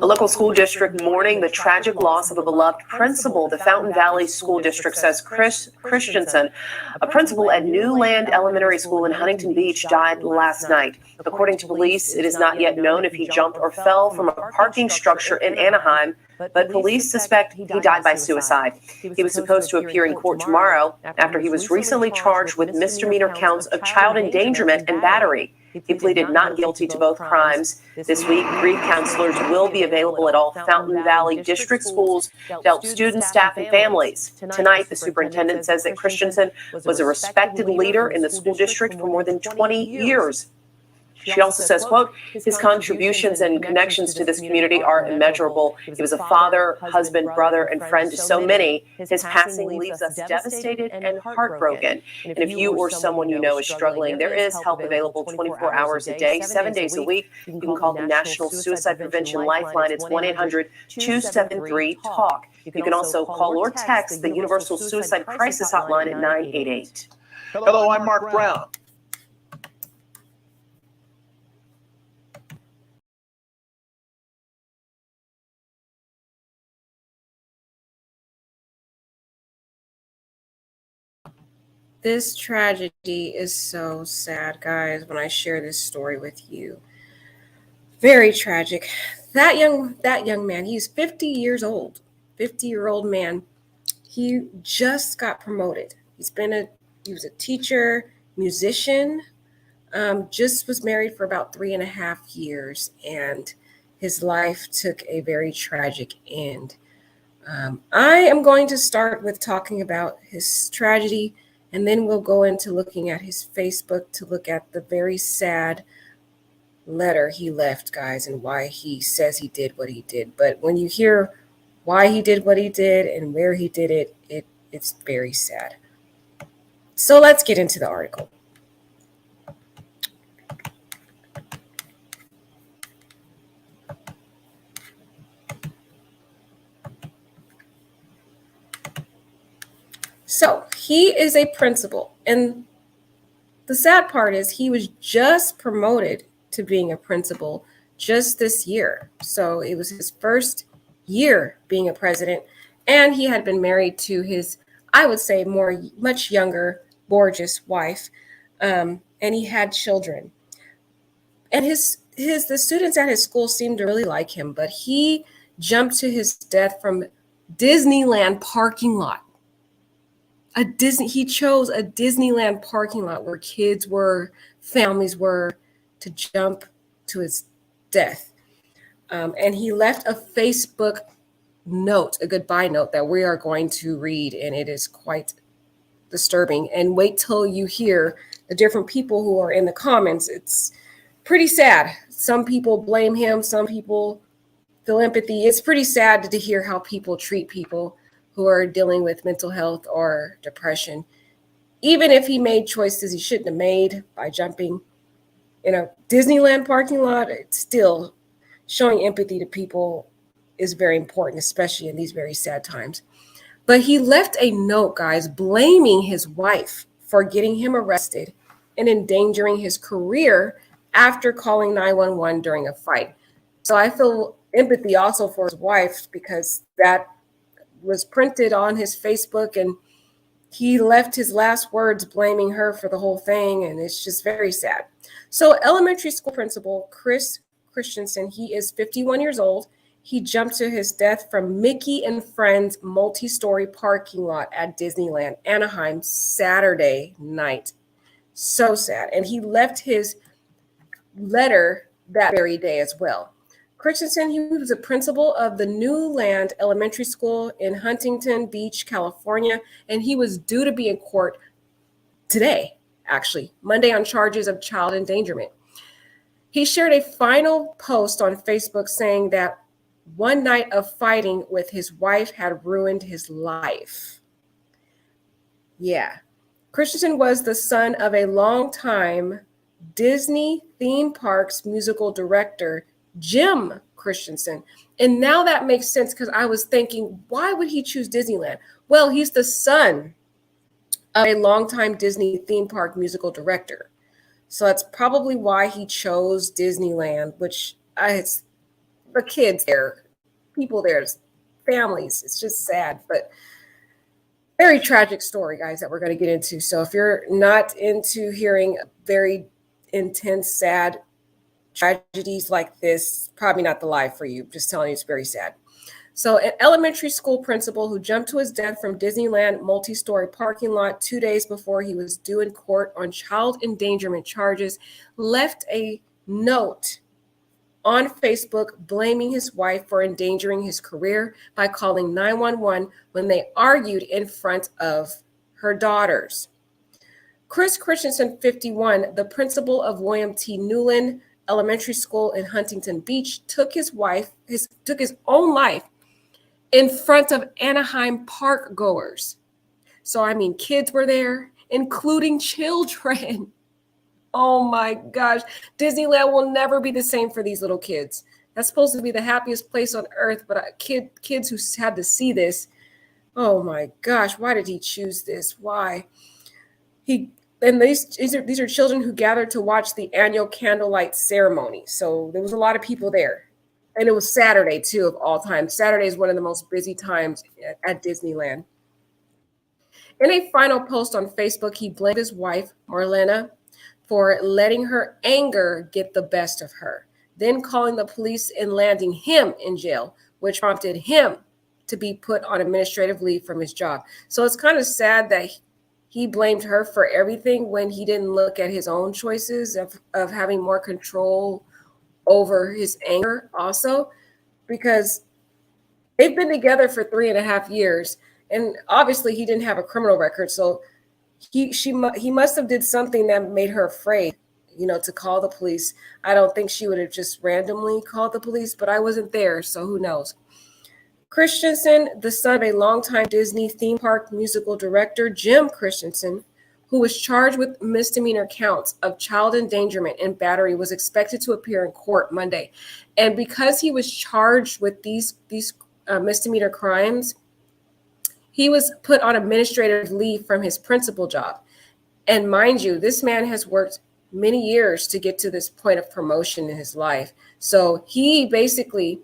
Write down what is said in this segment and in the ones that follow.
A local school district mourning the tragic loss of a beloved principal. The Fountain Valley School District says Chris Christensen, a principal at Newland Elementary School in Huntington Beach, died last night. According to police, it is not yet known if he jumped or fell from a parking structure in Anaheim, but police suspect he died by suicide. He was supposed to appear in court tomorrow after he was recently charged with misdemeanor counts of child endangerment and battery. He pleaded not guilty to both crimes. This week, grief counselors will be available at all Fountain Valley District schools to help students, staff, and families. Tonight, the superintendent says that Christensen was a respected leader in the school district for more than 20 years. She also says, quote, his contributions and connections to this community are immeasurable. He was a father, husband, brother, and friend to so many. His passing leaves us devastated and heartbroken. And if you or someone you know is struggling, there is help available 24 hours a day, 7 days a week. You can call the National Suicide Prevention Lifeline. It's 1-800-273-TALK. You can also call or text the Universal Suicide Crisis Hotline at 988. Hello, I'm Mark Brown. This tragedy is so sad, guys, when I share this story with you. Very tragic. That young man, he's 50 years old, 50-year-old man. He just got promoted. He was a teacher, musician, just was married for about 3.5 years, and his life took a very tragic end. I am going to start with talking about his tragedy, and then we'll go into looking at his Facebook to look at the very sad letter he left, guys, and why he says he did what he did. But when you hear why he did what he did and where he did it, it's very sad. So let's get into the article. So he is a principal, and the sad part is he was just promoted to being a principal just this year. So it was his first year being a president, and he had been married to his, I would say, much younger, gorgeous wife, and he had children. And the students at his school seemed to really like him, but he jumped to his death from Disneyland parking lot. He chose a Disneyland parking lot where kids were, families were, to jump to his death. And he left a Facebook note, a goodbye note that we are going to read, and it is quite disturbing. And wait till you hear the different people who are in the comments. It's pretty sad. Some people blame him, some people feel empathy. It's pretty sad to hear how people treat people who are dealing with mental health or depression. Even if he made choices he shouldn't have made by jumping in a Disneyland parking lot, it's still showing empathy to people is very important, especially in these very sad times. But he left a note, guys, blaming his wife for getting him arrested and endangering his career after calling 911 during a fight. So I feel empathy also for his wife, because that was printed on his Facebook, and he left his last words blaming her for the whole thing, and it's just very sad. So elementary school principal Chris Christensen, he is 51 years old. He jumped to his death from Mickey and Friends multi-story parking lot at Disneyland, Anaheim, Saturday night. So sad. And he left his letter that very day as well. Christensen, he was a principal of the Newland Elementary School in Huntington Beach, California, and he was due to be in court today, actually, Monday, on charges of child endangerment. He shared a final post on Facebook saying that one night of fighting with his wife had ruined his life. Yeah. Christensen was the son of a longtime Disney theme parks musical director, Jim Christensen. And now that makes sense, because I was thinking, why would he choose Disneyland? Well, he's the son of a longtime Disney theme park musical director. So that's probably why he chose Disneyland, which the kids there, people there, families. It's just sad, but very tragic story, guys, that we're going to get into. So if you're not into hearing very intense, sad tragedies like this, probably not the live for you. Just telling you, it's very sad. So an elementary school principal who jumped to his death from Disneyland multi-story parking lot 2 days before he was due in court on child endangerment charges left a note on Facebook blaming his wife for endangering his career by calling 911 when they argued in front of her daughters. Chris Christensen, 51, the principal of William T. Newland Elementary School in Huntington Beach, took his own life in front of Anaheim park goers. So, I mean, kids were there, including children. Oh my gosh. Disneyland will never be the same for these little kids. That's supposed to be the happiest place on earth, but kids who had to see this, oh my gosh, why did he choose this? Why? These are children who gathered to watch the annual candlelight ceremony. So there was a lot of people there. And it was Saturday, too, of all times. Saturday is one of the most busy times at Disneyland. In a final post on Facebook, he blamed his wife, Marlena, for letting her anger get the best of her, then calling the police and landing him in jail, which prompted him to be put on administrative leave from his job. So it's kind of sad that he blamed her for everything when he didn't look at his own choices of having more control over his anger also, because they've been together for 3.5 years, and obviously he didn't have a criminal record, so he must have did something that made her afraid, to call the police. I don't think she would have just randomly called the police, but I wasn't there, so who knows. Christensen, the son of a longtime Disney theme park musical director, Jim Christensen, who was charged with misdemeanor counts of child endangerment and battery, was expected to appear in court Monday. And because he was charged with these misdemeanor crimes, he was put on administrative leave from his principal job. And mind you, this man has worked many years to get to this point of promotion in his life. So he basically,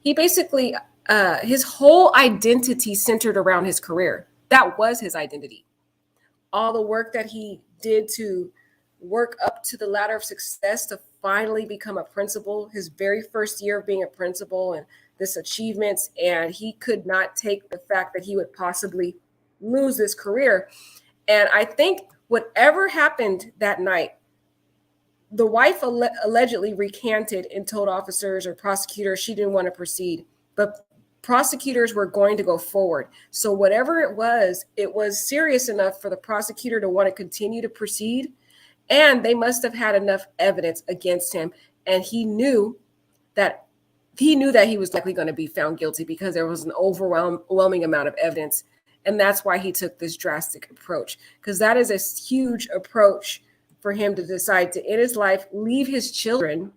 his whole identity centered around his career. That was his identity. All the work that he did to work up to the ladder of success to finally become a principal, his very first year of being a principal, and this achievements, and he could not take the fact that he would possibly lose this career. And I think whatever happened that night, the wife allegedly recanted and told officers or prosecutors she didn't want to proceed, but prosecutors were going to go forward. So whatever it was serious enough for the prosecutor to want to continue to proceed, and they must have had enough evidence against him, and he knew that he was likely going to be found guilty because there was an overwhelming amount of evidence. And that's why he took this drastic approach, because that is a huge approach for him to decide to end his life, leave his children,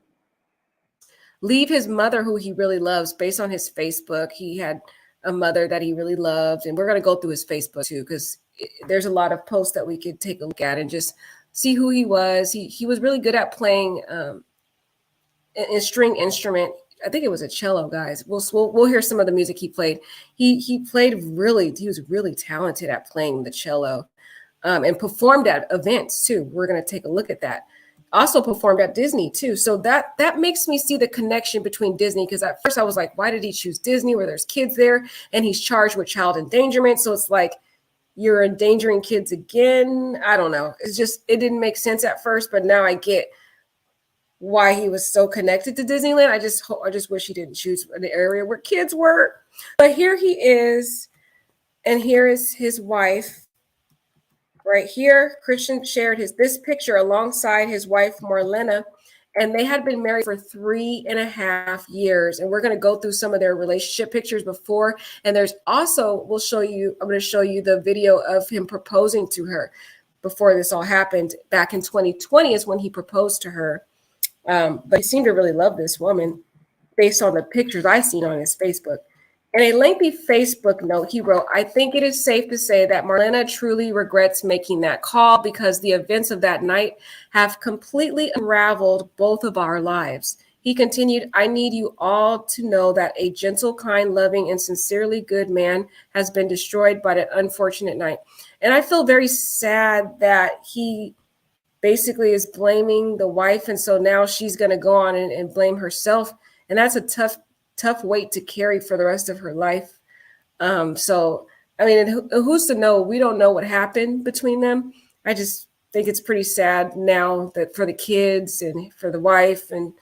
leave his mother, who he really loves. Based on his Facebook, he had a mother that he really loved. And we're going to go through his Facebook too, because there's a lot of posts that we could take a look at and just see who he was. He was really good at playing a string instrument. I think it was a cello, guys. We'll hear some of the music he played. He was really talented at playing the cello, and performed at events too. We're going to take a look at that. Also performed at Disney too. So that makes me see the connection between Disney, because at first I was like, why did he choose Disney where there's kids there and he's charged with child endangerment? So it's like, you're endangering kids again. I don't know. It didn't make sense at first, but now I get why he was so connected to Disneyland. I just wish he didn't choose an area where kids were. But here he is, and here is his wife. Right here, Christian shared this picture alongside his wife, Marlena, and they had been married for 3.5 years. And we're going to go through some of their relationship pictures before. And there's also, I'm going to show you the video of him proposing to her before this all happened. Back in 2020 is when he proposed to her. But he seemed to really love this woman based on the pictures I've seen on his Facebook. In a lengthy Facebook note, he wrote, "I think it is safe to say that Marlena truly regrets making that call because the events of that night have completely unraveled both of our lives. He continued, I need you all to know that a gentle, kind, loving, and sincerely good man has been destroyed by that unfortunate night. And I feel very sad that he basically is blaming the wife. And so now she's going to go on and blame herself. And that's a tough weight to carry for the rest of her life. So, I mean, who's to know? We don't know what happened between them. I just think it's pretty sad now that for the kids and for the wife and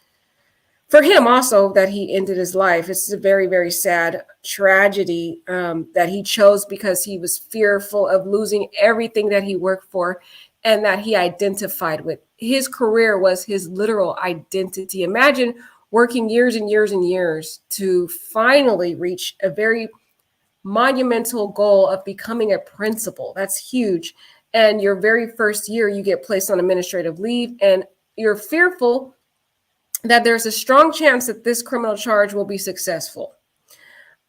for him also that he ended his life. It's a very, very sad tragedy that he chose because he was fearful of losing everything that he worked for and that he identified with. His career was his literal identity. Imagine working years and years and years to finally reach a very monumental goal of becoming a principal. That's huge. And your very first year, you get placed on administrative leave, and you're fearful that there's a strong chance that this criminal charge will be successful.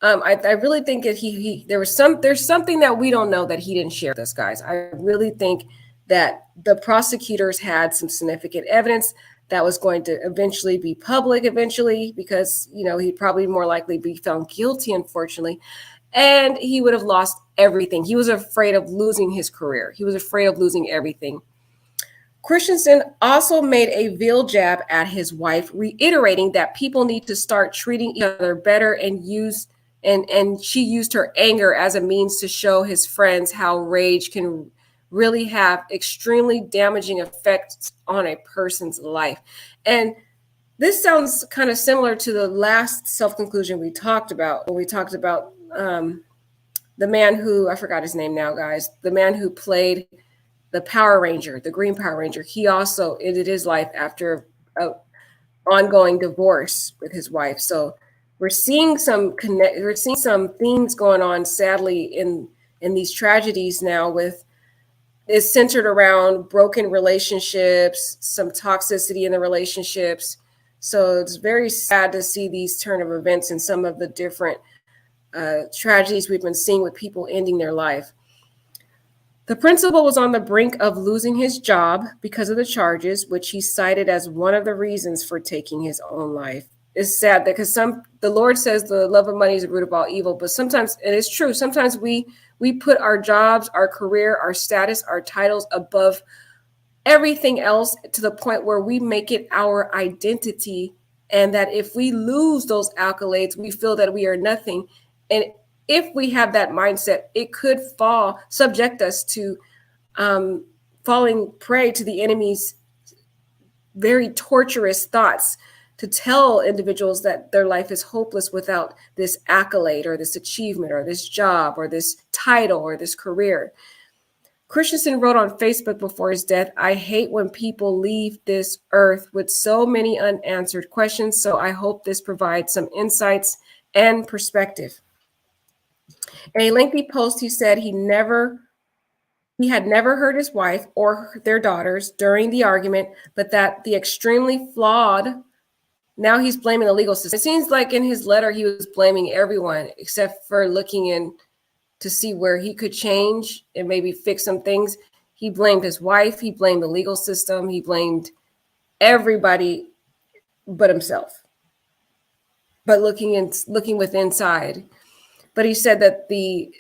I really think that there's something that we don't know that he didn't share with us, guys. I really think that the prosecutors had some significant evidence that was going to eventually be public because, he'd probably more likely be found guilty, unfortunately. And he would have lost everything. He was afraid of losing his career. He was afraid of losing everything. Christensen also made a veiled jab at his wife, reiterating that people need to start treating each other better and she used her anger as a means to show his friends how rage can really have extremely damaging effects on a person's life. And this sounds kind of similar to the last self-conclusion we talked about, when we talked about the man who, I forgot his name now, guys, the man who played the Power Ranger, the Green Power Ranger. He also ended his life after an ongoing divorce with his wife. So we're seeing some themes going on, sadly, in these tragedies now. It's centered around broken relationships, some toxicity in the relationships. So it's very sad to see these turn of events and some of the different tragedies we've been seeing with people ending their life. The principal was on the brink of losing his job because of the charges, which he cited as one of the reasons for taking his own life. It's sad that because the Lord says the love of money is the root of all evil, but sometimes, and it's true, sometimes we put our jobs, our career, our status, our titles above everything else to the point where we make it our identity, and that if we lose those accolades, we feel that we are nothing. And if we have that mindset, it could subject us to falling prey to the enemy's very torturous thoughts to tell individuals that their life is hopeless without this accolade or this achievement or this job or this title or this career. Christensen wrote on Facebook before his death, I hate when people leave this earth with so many unanswered questions, so I hope this provides some insights and perspective. In a lengthy post, he said he had never hurt his wife or their daughters during the argument, but that the extremely flawed, now he's blaming the legal system. It seems like in his letter, he was blaming everyone except for looking in to see where he could change and maybe fix some things. He blamed his wife. He blamed the legal system. He blamed everybody but himself. But looking with inside. But he said that the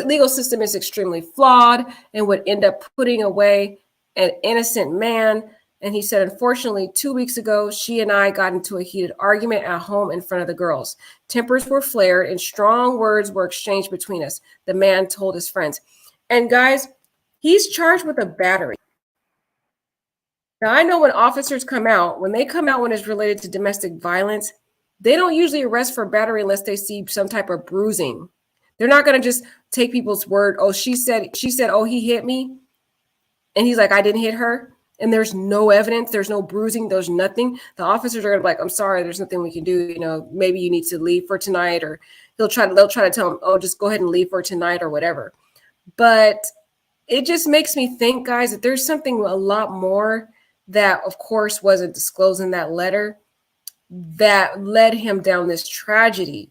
legal system is extremely flawed and would end up putting away an innocent man. And he said, unfortunately, 2 weeks ago, she and I got into a heated argument at home in front of the girls. Tempers were flared and strong words were exchanged between us, the man told his friends. And guys, he's charged with a battery. Now, I know when officers come out when it's related to domestic violence, they don't usually arrest for battery unless they see some type of bruising. They're not going to just take people's word. Oh, she said, oh, he hit me. And he's like, I didn't hit her. And there's no evidence. There's no bruising. There's nothing. The officers are going to be like, I'm sorry, there's nothing we can do. Maybe you need to leave for tonight, or they'll try to tell him, oh, just go ahead and leave for tonight or whatever. But it just makes me think, guys, that there's something a lot more that, of course, wasn't disclosed in that letter that led him down this tragedy.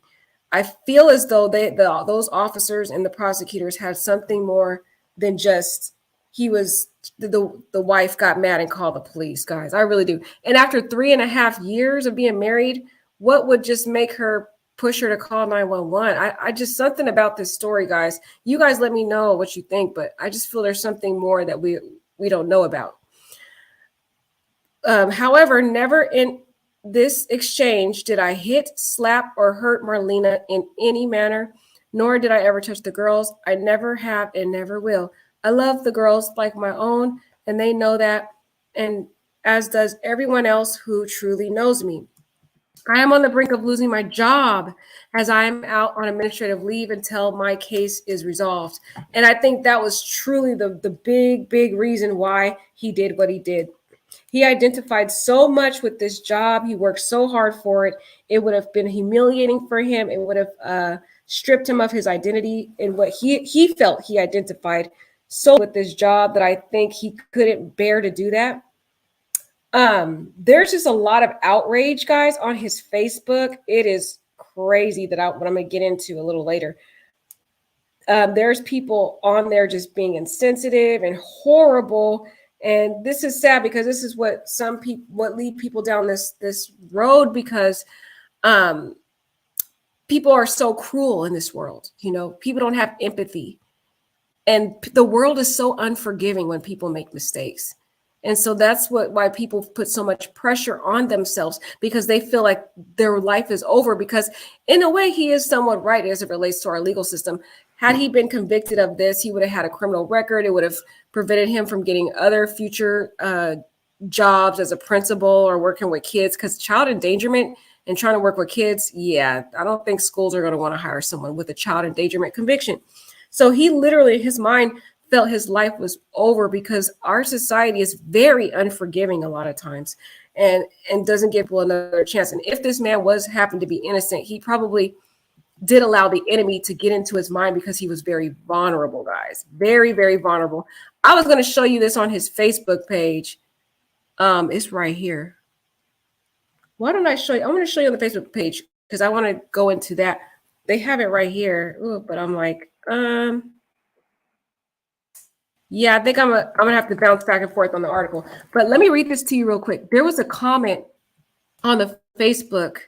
I feel as though those officers and the prosecutors had something more than just he was the wife got mad and called the police, guys. I really do. And after 3.5 years of being married, what would just make her push her to call 911? I just, something about this story, guys. You guys let me know what you think, but I just feel there's something more that we don't know about. However, never in this exchange did I hit, slap, or hurt Marlena in any manner, nor did I ever touch the girls. I never have and never will. I love the girls like my own, and they know that, and as does everyone else who truly knows me. I am on the brink of losing my job as I am out on administrative leave until my case is resolved. And I think that was truly the big reason why he did what he did. He identified so much with this job. He worked so hard for it. It would have been humiliating for him. It would have stripped him of his identity and what he felt he identified so with this job that I think he couldn't bear to do that. There's just a lot of outrage, guys, on his Facebook. It is crazy that what I'm going to get into a little later. There's people on there just being insensitive and horrible. And this is sad because this is what what lead people down this road, because people are so cruel in this world. You know, people don't have empathy, and the world is so unforgiving when people make mistakes. And so that's why people put so much pressure on themselves, because they feel like their life is over. Because in a way, he is somewhat right as it relates to our legal system. Had he been convicted of this, he would have had a criminal record. It would have prevented him from getting other future jobs as a principal or working with kids, because child endangerment and trying to work with kids, yeah, I don't think schools are going to want to hire someone with a child endangerment conviction. So he literally, his mind felt his life was over, because our society is very unforgiving a lot of times and doesn't give people another chance. And if this man happened to be innocent, he probably did allow the enemy to get into his mind, because he was very vulnerable, guys. Very vulnerable. I was going to show you this on his Facebook page. It's right here. Why don't I show you? I want to show you on the Facebook page because I want to go into that. They have it right here. Ooh, but I'm like, yeah, I think I'm gonna have to bounce back and forth on the article. But let me read this to you real quick. There was a comment on the Facebook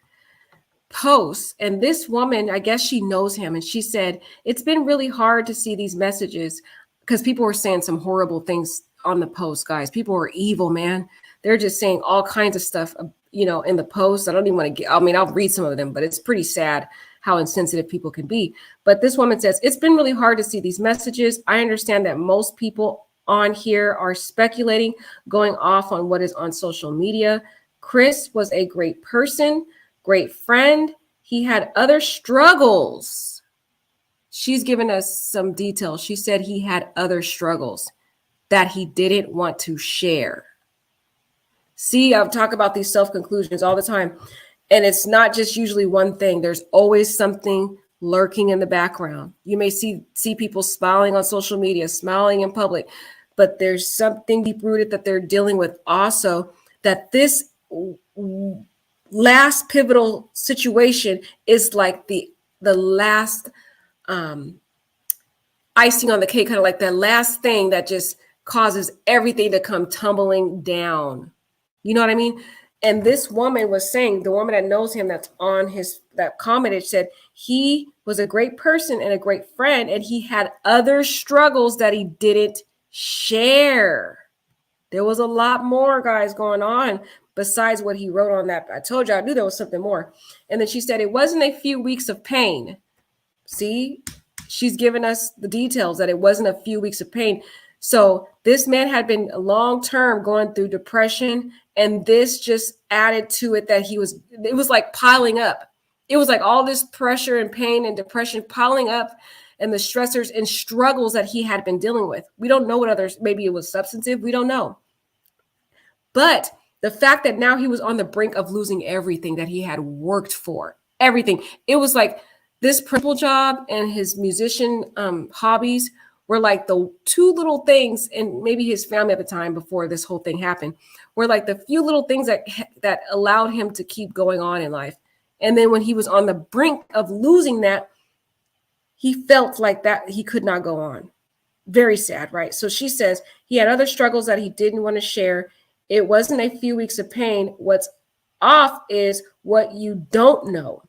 post, and this woman, I guess she knows him, and she said, it's been really hard to see these messages, because people were saying some horrible things on the post, guys. People are evil, man. They're just saying all kinds of stuff, you know, in the post. I don't even want to I'll read some of them, but it's pretty sad how insensitive people can be. But this woman says, it's been really hard to see these messages. I understand that most people on here are speculating, going off on what is on social media. Chris was a great person, great friend. He had other struggles. She's given us some details. She said he had other struggles that he didn't want to share. See, I've talked about these self-conclusions all the time. And it's not just usually one thing. There's always something lurking in the background. You may see people smiling on social media, smiling in public, but there's something deep-rooted that they're dealing with also, that this last pivotal situation is like the last icing on the cake, kind of like that last thing that just causes everything to come tumbling down. You know what I mean? And this woman was saying, the woman that knows him that's on that commented, said he was a great person and a great friend, and he had other struggles that he didn't share. There was a lot more, guys, going on besides what he wrote on that. I told you, I knew there was something more. And then she said it wasn't a few weeks of pain. See, she's given us the details that it wasn't a few weeks of pain. So this man had been long-term going through depression, and this just added to it that it was like piling up. It was like all this pressure and pain and depression piling up, and the stressors and struggles that he had been dealing with. We don't know what others, maybe it was substantive, we don't know. But the fact that now he was on the brink of losing everything that he had worked for, everything. It was like this principal job and his musician hobbies were like the two little things, and maybe his family at the time before this whole thing happened, were like the few little things that allowed him to keep going on in life. And then when he was on the brink of losing that, he felt like that he could not go on. Very sad, right? So she says He had other struggles that he didn't want to share. It wasn't a few weeks of pain. What's off is what you don't know.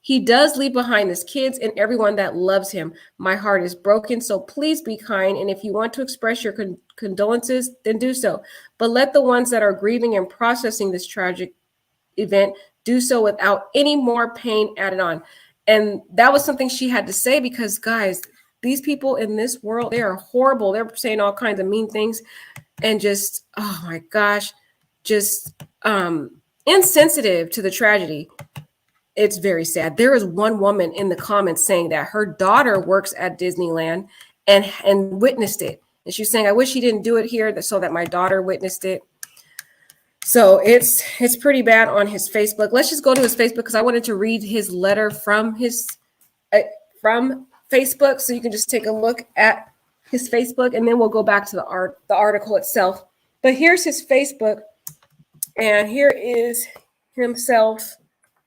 He does leave behind his kids and everyone that loves him. My heart is broken, so please be kind. And if you want to express your condolences, then do so. But let the ones that are grieving and processing this tragic event do so without any more pain added on. And that was something she had to say because, guys, these people in this world, they are horrible. They're saying all kinds of mean things and just, oh my gosh, just insensitive to the tragedy. It's very sad. There is one woman in the comments saying that her daughter works at Disneyland and witnessed it. And she's saying, I wish he didn't do it here so that my daughter witnessed it. So it's pretty bad on his Facebook. Let's just go to his Facebook because I wanted to read his letter from his from Facebook, so you can just take a look at his Facebook, and then we'll go back to the article itself. But here's his Facebook, and here is himself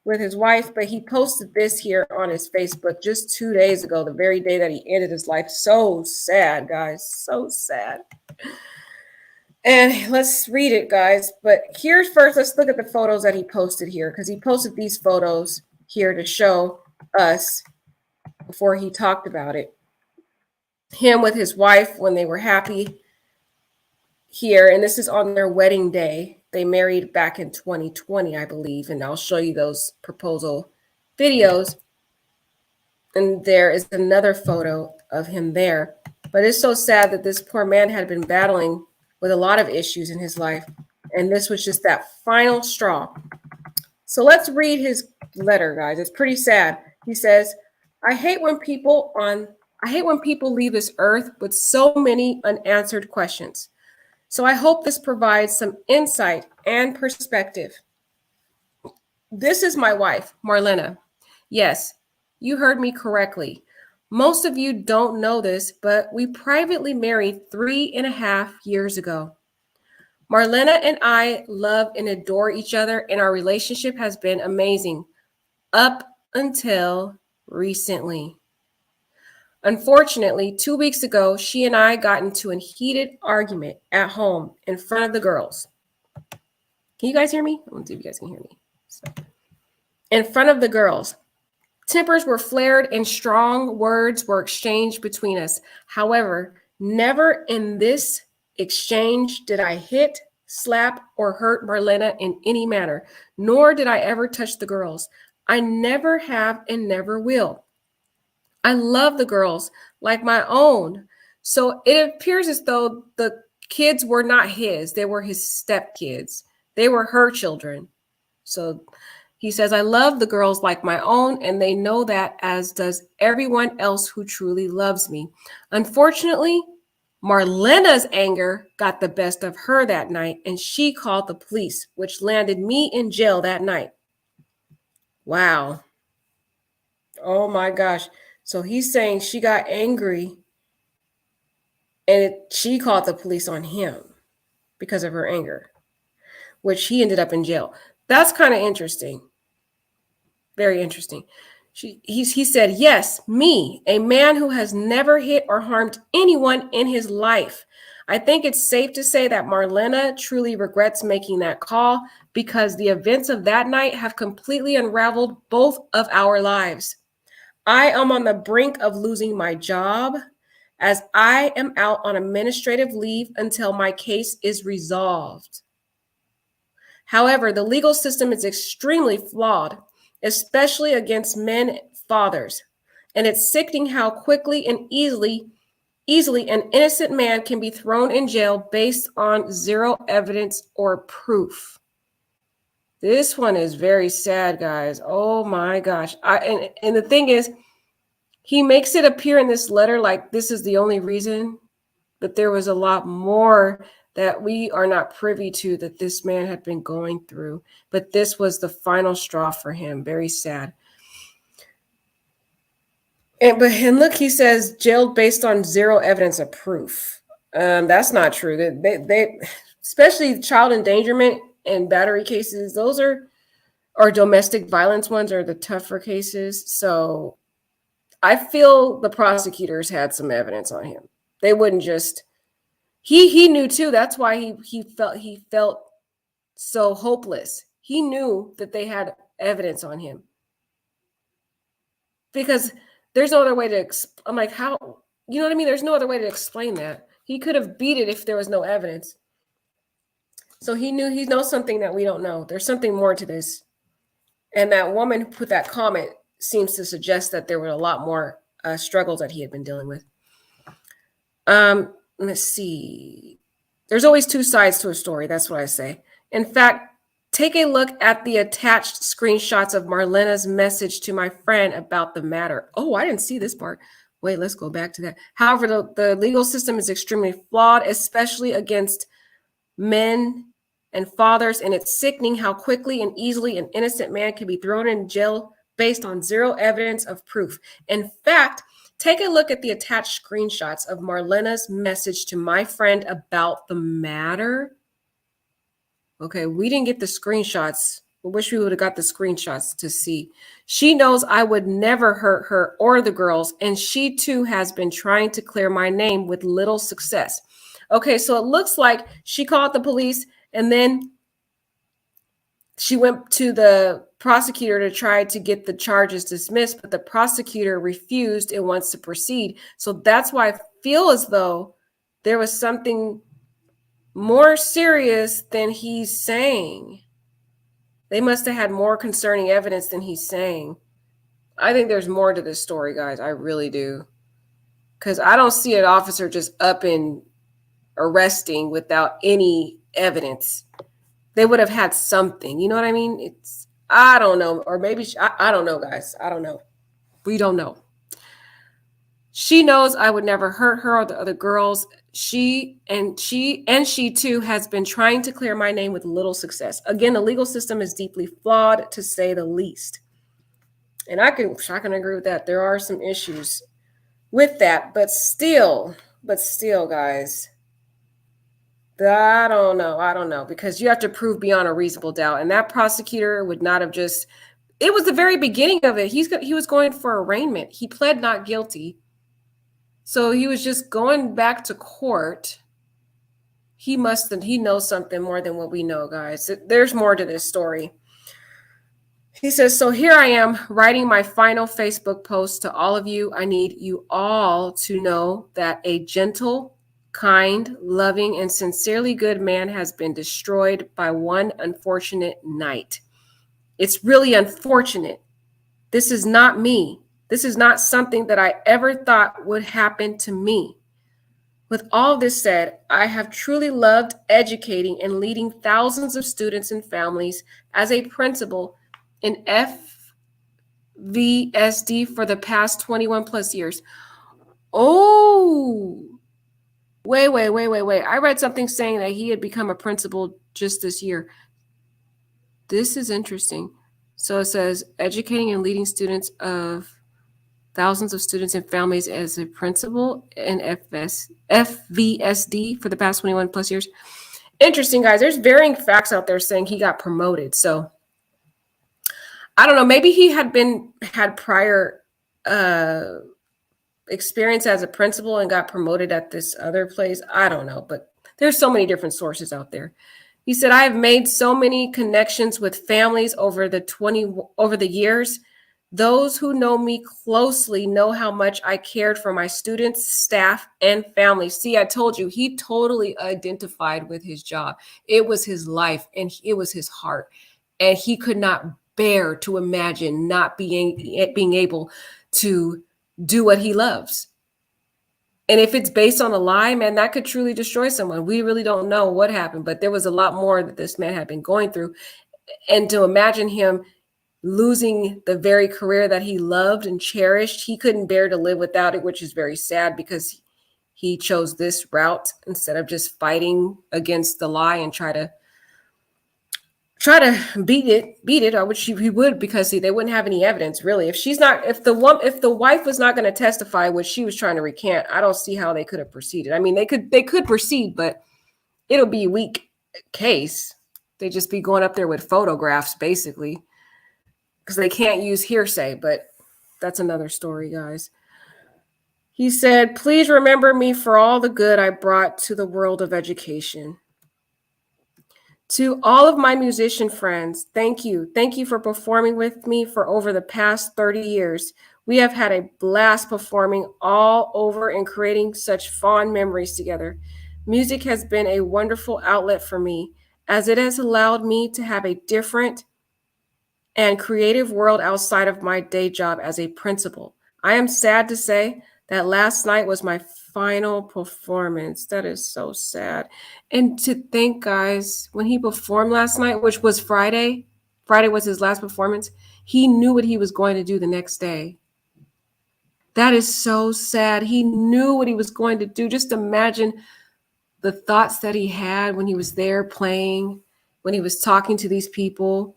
with his wife. But he posted this here on his Facebook just 2 days ago, the very day that he ended his life. So sad, guys, so sad. And let's read it, guys. But here's first, let's look at the photos that he posted here, because he posted these photos here to show us before he talked about it. Him with his wife when they were happy here. And this is on their wedding day. They married back in 2020, I believe. And I'll show you those proposal videos. And there is another photo of him there. But it's so sad that this poor man had been battling with a lot of issues in his life. And this was just that final straw. So let's read his letter, guys. It's pretty sad. He says, I hate when people leave this earth with so many unanswered questions. So I hope this provides some insight and perspective. This is my wife, Marlena. Yes, you heard me correctly. Most of you don't know this, but we privately married 3.5 years ago. Marlena and I love and adore each other, and our relationship has been amazing up until recently. Unfortunately, 2 weeks ago, she and I got into a heated argument at home in front of the girls. Can you guys hear me? Let's see if you guys can hear me. In front of the girls. Tempers were flared and strong words were exchanged between us. However, never in this exchange did I hit, slap, or hurt Marlena in any manner, nor did I ever touch the girls. I never have and never will. I love the girls like my own. So it appears as though the kids were not his. They were his stepkids. They were her children. So he says, I love the girls like my own, and they know that, as does everyone else who truly loves me. Unfortunately, Marlena's anger got the best of her that night, and she called the police, which landed me in jail that night. Wow. Oh my gosh. So he's saying she got angry and she called the police on him because of her anger, which he ended up in jail. That's kind of interesting. Very interesting. He said, yes, me, a man who has never hit or harmed anyone in his life. I think it's safe to say that Marlena truly regrets making that call because the events of that night have completely unraveled both of our lives. I am on the brink of losing my job as I am out on administrative leave until my case is resolved. However, the legal system is extremely flawed, especially against men fathers. And it's sickening how quickly and easily an innocent man can be thrown in jail based on zero evidence or proof. This one is very sad, guys. Oh my gosh. And the thing is, he makes it appear in this letter like this is the only reason, but there was a lot more that we are not privy to that this man had been going through. But this was the final straw for him. Very sad. And look, he says jailed based on zero evidence of proof. That's not true. They especially child endangerment and battery cases, those are, or domestic violence ones are the tougher cases. So I feel the prosecutors had some evidence on him. They wouldn't just He knew too. That's why he felt so hopeless. He knew that they had evidence on him. Because there's no other way to I'm like, how, you know what I mean? There's no other way to explain that. He could have beat it if there was no evidence. So he knows something that we don't know. There's something more to this. And that woman who put that comment seems to suggest that there were a lot more struggles that he had been dealing with. Let's see. There's always two sides to a story. That's what I say. In fact, take a look at the attached screenshots of Marlena's message to my friend about the matter. Oh, I didn't see this part. Wait, let's go back to that. However, the legal system is extremely flawed, especially against men and fathers, and it's sickening how quickly and easily an innocent man can be thrown in jail based on zero evidence of proof. In fact, take a look at the attached screenshots of Marlena's message to my friend about the matter. Okay, we didn't get the screenshots. I wish we would have got the screenshots to see. She knows I would never hurt her or the girls, and she too has been trying to clear my name with little success. Okay, so it looks like she called the police and then she went to the prosecutor to try to get the charges dismissed, but the prosecutor refused and wants to proceed. So that's why I feel as though there was something more serious than he's saying. They must have had more concerning evidence than he's saying. I think there's more to this story, guys. I really do. Because I don't see an officer just up and arresting without any evidence. They would have had something. You know what I mean? I don't know. Or maybe, I don't know, guys. I don't know. We don't know. She knows I would never hurt her or the other girls. She too has been trying to clear my name with little success. Again, the legal system is deeply flawed, to say the least. And I can agree with that. There are some issues with that, but still, guys, I don't know, because you have to prove beyond a reasonable doubt. And that prosecutor would not have just, it was the very beginning of it. He was going for arraignment. He pled not guilty. So he was just going back to court. He knows something more than what we know, guys. There's more to this story. He says, so here I am writing my final Facebook post to all of you. I need you all to know that a gentle, kind, loving, and sincerely good man has been destroyed by one unfortunate night. It's really unfortunate. This is not me. This is not something that I ever thought would happen to me. With all this said, I have truly loved educating and leading thousands of students and families as a principal in FVSD for the past 21 plus years. Oh, wait. I read something saying that he had become a principal just this year. This is interesting. So it says educating and leading students of thousands of students and families as a principal in FVSD for the past 21 plus years. Interesting, guys. There's varying facts out there saying he got promoted. So I don't know. Maybe he had prior experience as a principal and got promoted at this other place. I don't know, but there's so many different sources out there. He said, I have made so many connections with families over the years. Those who know me closely know how much I cared for my students, staff, and families. See, I told you, he totally identified with his job. It was his life and it was his heart. And he could not bear to imagine not being able to do what he loves. And if it's based on a lie, man, that could truly destroy someone. We really don't know what happened, but there was a lot more that this man had been going through. And to imagine him losing the very career that he loved and cherished, he couldn't bear to live without it, which is very sad because he chose this route instead of just fighting against the lie and try to beat it, which he would, because they wouldn't have any evidence really. If the wife was not going to testify what she was trying to recant, I don't see how they could have proceeded. I mean, they could proceed, but it'll be a weak case. They'd just be going up there with photographs basically, because they can't use hearsay, but that's another story, guys. He said, please remember me for all the good I brought to the world of education. To all of my musician friends, thank you. Thank you for performing with me for over the past 30 years. We have had a blast performing all over and creating such fond memories together. Music has been a wonderful outlet for me, as it has allowed me to have a different and creative world outside of my day job as a principal. I am sad to say that last night was my final performance. That is so sad. And to think, guys, when he performed last night, which was Friday, Friday was his last performance, he knew what he was going to do the next day. That is so sad. He knew what he was going to do. Just imagine the thoughts that he had when he was there playing, when he was talking to these people.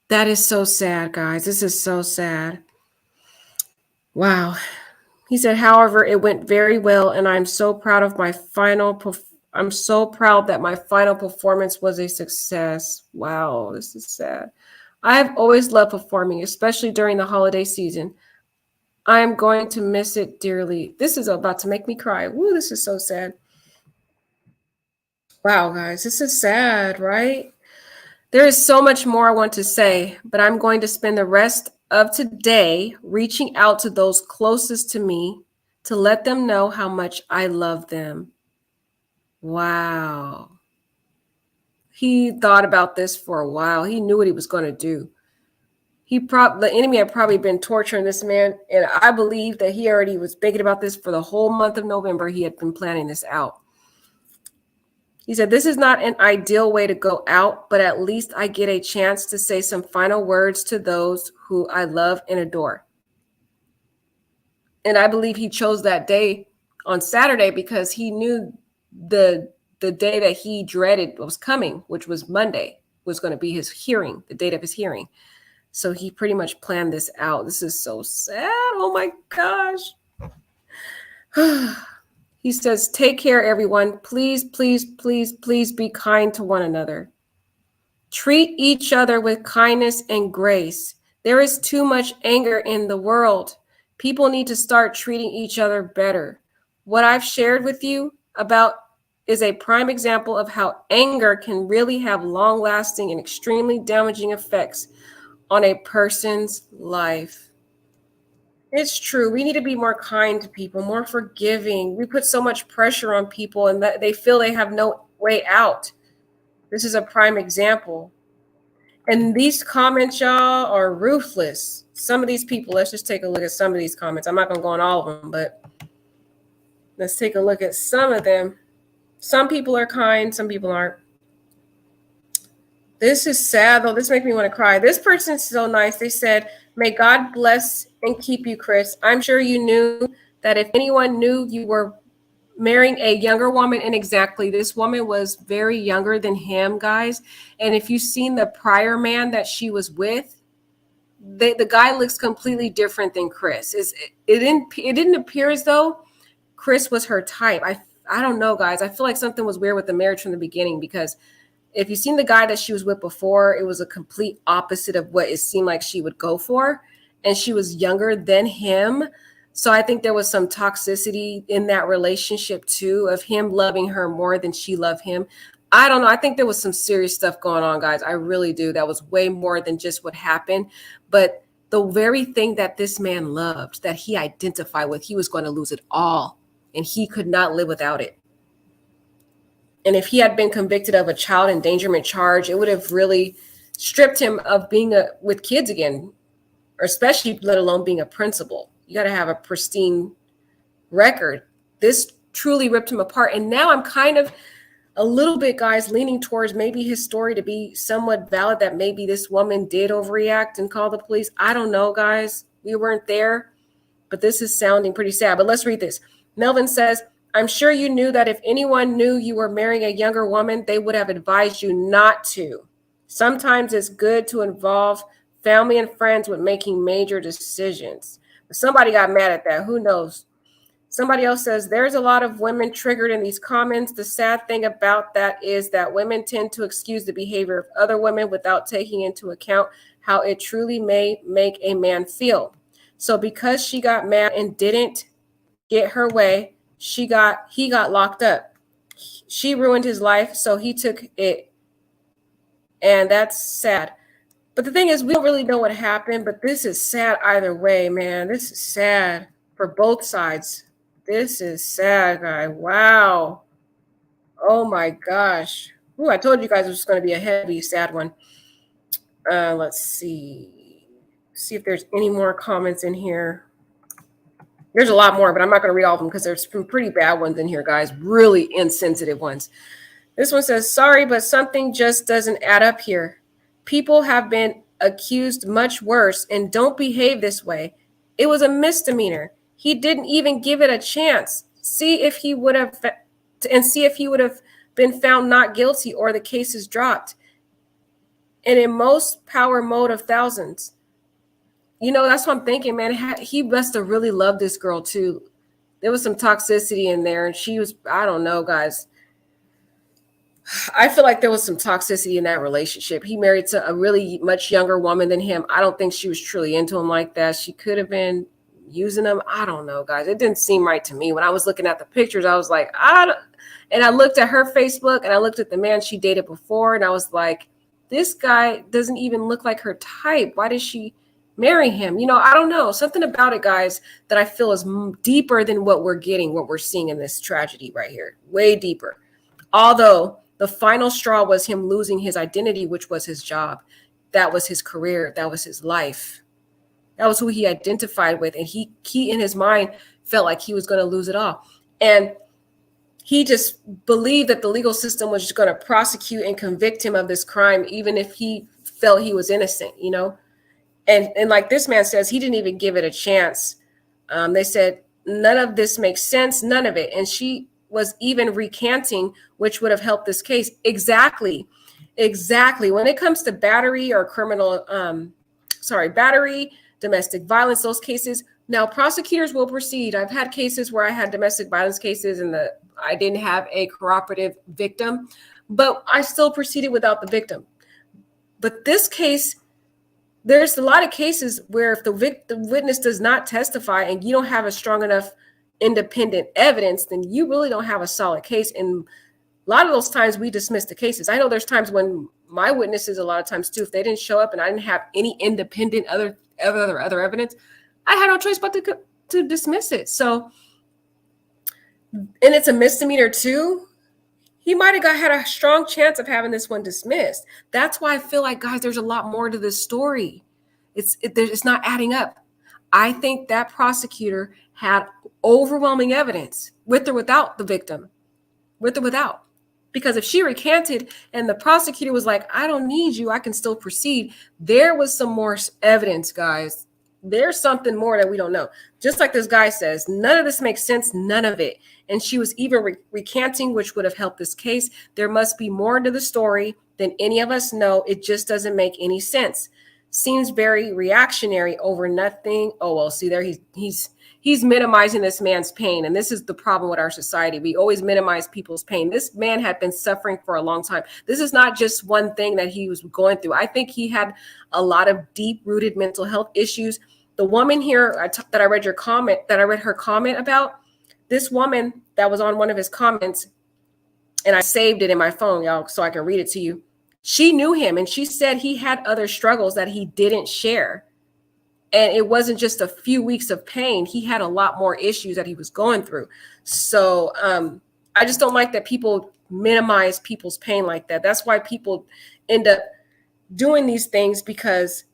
That is so sad, guys. This is so sad. Wow. He said, however, it went very well, and I'm so proud of my I'm so proud that my final performance was a success. Wow, this is sad. I have always loved performing, especially during the holiday season. I am going to miss it dearly. This is about to make me cry. Woo, this is so sad. Wow, guys, this is sad, right? There is so much more I want to say, but I'm going to spend the rest of today reaching out to those closest to me to let them know how much I love them. Wow. He thought about this for a while. He knew what he was going to do. The enemy had probably been torturing this man, and I believe that he already was thinking about this for the whole month of November. He had been planning this out. He said, this is not an ideal way to go out, but at least I get a chance to say some final words to those who I love and adore. And I believe he chose that day on Saturday because he knew the day that he dreaded was coming, which was Monday, was going to be his hearing, the date of his hearing. So he pretty much planned this out. This is so sad. Oh my gosh. He says, take care, everyone. Please, please, please, please be kind to one another. Treat each other with kindness and grace. There is too much anger in the world. People need to start treating each other better. What I've shared with you about is a prime example of how anger can really have long-lasting and extremely damaging effects on a person's life. It's true. We need to be more kind to people, more forgiving. We put so much pressure on people and that they feel they have no way out. This is a prime example. And these comments, y'all, are ruthless. Some of these people, let's just take a look at some of these comments. I'm not going to go on all of them, but let's take a look at some of them. Some people are kind, some people aren't. This is sad, though. This makes me want to cry. This person's so nice. They said, may God bless and keep you, Chris. I'm sure you knew that if anyone knew you were marrying a younger woman, and exactly, this woman was very younger than him, guys. And if you've seen the prior man that she was with, the guy looks completely different than Chris. It didn't appear as though Chris was her type. I don't know, guys. I feel like something was weird with the marriage from the beginning, because if you've seen the guy that she was with before, it was a complete opposite of what it seemed like she would go for. And she was younger than him. So I think there was some toxicity in that relationship too, of him loving her more than she loved him. I don't know. I think there was some serious stuff going on, guys. I really do. That was way more than just what happened. But the very thing that this man loved, that he identified with, he was going to lose it all. And he could not live without it. And if he had been convicted of a child endangerment charge, it would have really stripped him of being with kids again, or especially let alone being a principal. You got to have a pristine record. This truly ripped him apart. And now I'm kind of a little bit, guys, leaning towards maybe his story to be somewhat valid, that maybe this woman did overreact and call the police. I don't know, guys. We weren't there, but this is sounding pretty sad. But let's read this. Melvin says, I'm sure you knew that if anyone knew you were marrying a younger woman, they would have advised you not to. Sometimes it's good to involve family and friends with making major decisions. But somebody got mad at that. Who knows? Somebody else says, there's a lot of women triggered in these comments. The sad thing about that is that women tend to excuse the behavior of other women without taking into account how it truly may make a man feel. So because she got mad and didn't get her way, he got locked up. She ruined his life, so he took it, and that's sad. But the thing is, we don't really know what happened, but this is sad either way, man. This is sad for both sides. This is sad, guy. Wow. Oh my gosh. Ooh, I told you guys it was going to be a heavy, sad one. Let's see. See if there's any more comments in here. There's a lot more, but I'm not going to read all of them because there's some pretty bad ones in here, guys. Really insensitive ones. This one says, sorry, but something just doesn't add up here. People have been accused much worse and don't behave this way. It was a misdemeanor. He didn't even give it a chance. See if he would have been found not guilty or the case is dropped. And in most power mode of thousands. You know, that's what I'm thinking, man. He must have really loved this girl too. There was some toxicity in there, and she was, I don't know, guys. I feel like there was some toxicity in that relationship. He married to a really much younger woman than him. I don't think she was truly into him like that. She could have been using him. I don't know, guys. It didn't seem right to me. When I was looking at the pictures, I was like, and I looked at her Facebook and I looked at the man she dated before, and I was like, this guy doesn't even look like her type. Why did she marry him? You know, I don't know. Something about it, guys, that I feel is deeper than what we're seeing in this tragedy right here. Way deeper. Although the final straw was him losing his identity, which was his job. That was his career. That was his life. That was who he identified with. And he in his mind felt like he was going to lose it all. And he just believed that the legal system was just going to prosecute and convict him of this crime, even if he felt he was innocent, you know? And like this man says, he didn't even give it a chance. They said, none of this makes sense, none of it. And she was even recanting, which would have helped this case. Exactly. When it comes to battery or battery, domestic violence, those cases, now prosecutors will proceed. I've had cases where I had domestic violence cases and I didn't have a cooperative victim, but I still proceeded without the victim. But this case, there's a lot of cases where if the witness does not testify and you don't have a strong enough independent evidence, then you really don't have a solid case. And a lot of those times we dismiss the cases. I know there's times when my witnesses, a lot of times too, if they didn't show up and I didn't have any independent other evidence, I had no choice but to dismiss it. So, and it's a misdemeanor too. He might have had a strong chance of having this one dismissed. That's why I feel like, guys, there's a lot more to this story. It's not adding up. I think that prosecutor had overwhelming evidence with or without the victim, because if she recanted and the prosecutor was like, I don't need you, I can still proceed. There was some more evidence, guys. There's something more that we don't know. Just like this guy says, none of this makes sense, none of it. And she was even recanting, which would have helped this case. There must be more to the story than any of us know. It just doesn't make any sense. Seems very reactionary over nothing. Oh, well, see there, he's minimizing this man's pain. And this is the problem with our society. We always minimize people's pain. This man had been suffering for a long time. This is not just one thing that he was going through. I think he had a lot of deep-rooted mental health issues. The woman here that I read her comment about, this woman that was on one of his comments, and I saved it in my phone, y'all, so I can read it to you. She knew him, and she said he had other struggles that he didn't share. And it wasn't just a few weeks of pain. He had a lot more issues that he was going through. So I just don't like that people minimize people's pain like that. That's why people end up doing these things, because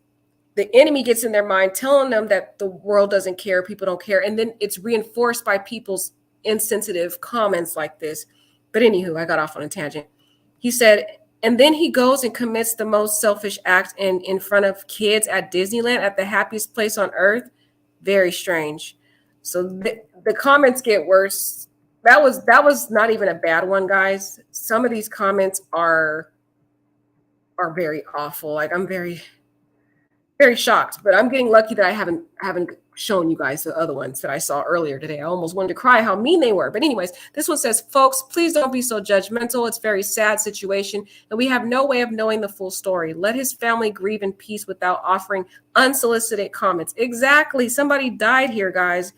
the enemy gets in their mind telling them that the world doesn't care, people don't care. And then it's reinforced by people's insensitive comments like this. But anywho, I got off on a tangent. He said, and then he goes and commits the most selfish act in front of kids at Disneyland, at the happiest place on earth. Very strange. So the comments get worse. That was not even a bad one, guys. Some of these comments are very awful. Like, I'm very, very shocked, but I'm getting lucky that I haven't shown you guys the other ones that I saw earlier today. I almost wanted to cry how mean they were. But anyways, this one says, folks, please don't be so judgmental. It's a very sad situation, and we have no way of knowing the full story. Let his family grieve in peace without offering unsolicited comments. Exactly. Somebody died here, guys.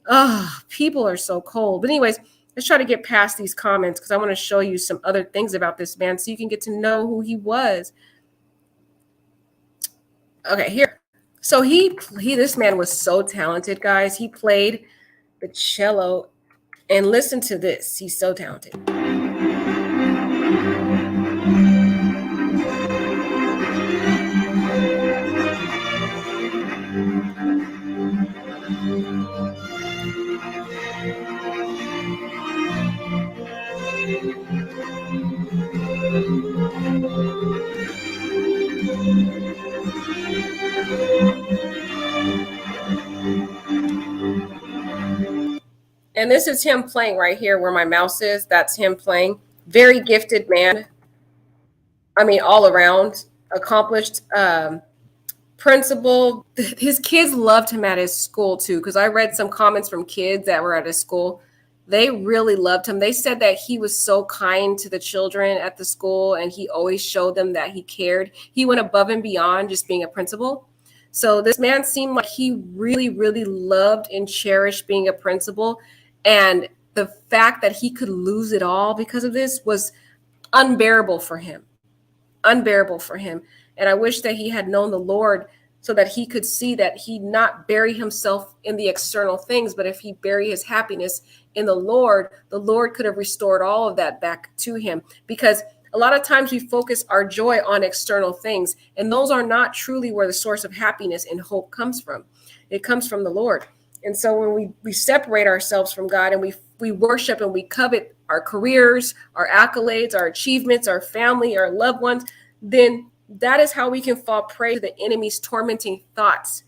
Oh, people are so cold. But anyways, let's try to get past these comments because I want to show you some other things about this man so you can get to know who he was. Okay, here. So this man was so talented, guys. He played the cello, and listen to this. He's so talented. And this is him playing right here where my mouse is. That's him playing. Very gifted man. I mean, all around accomplished principal. His kids loved him at his school too, because I read some comments from kids that were at his school. They really loved him. They said that he was so kind to the children at the school, and he always showed them that he cared. He went above and beyond just being a principal. So this man seemed like he really, really loved and cherished being a principal. And the fact that he could lose it all because of this was unbearable for him. Unbearable for him. And I wish that he had known the Lord so that he could see that he not bury himself in the external things, but if he bury his happiness in the Lord could have restored all of that back to him. Because a lot of times we focus our joy on external things, and those are not truly where the source of happiness and hope comes from. It comes from the Lord. And so when we separate ourselves from God and we worship and we covet our careers, our accolades, our achievements, our family, our loved ones, then that is how we can fall prey to the enemy's tormenting thoughts.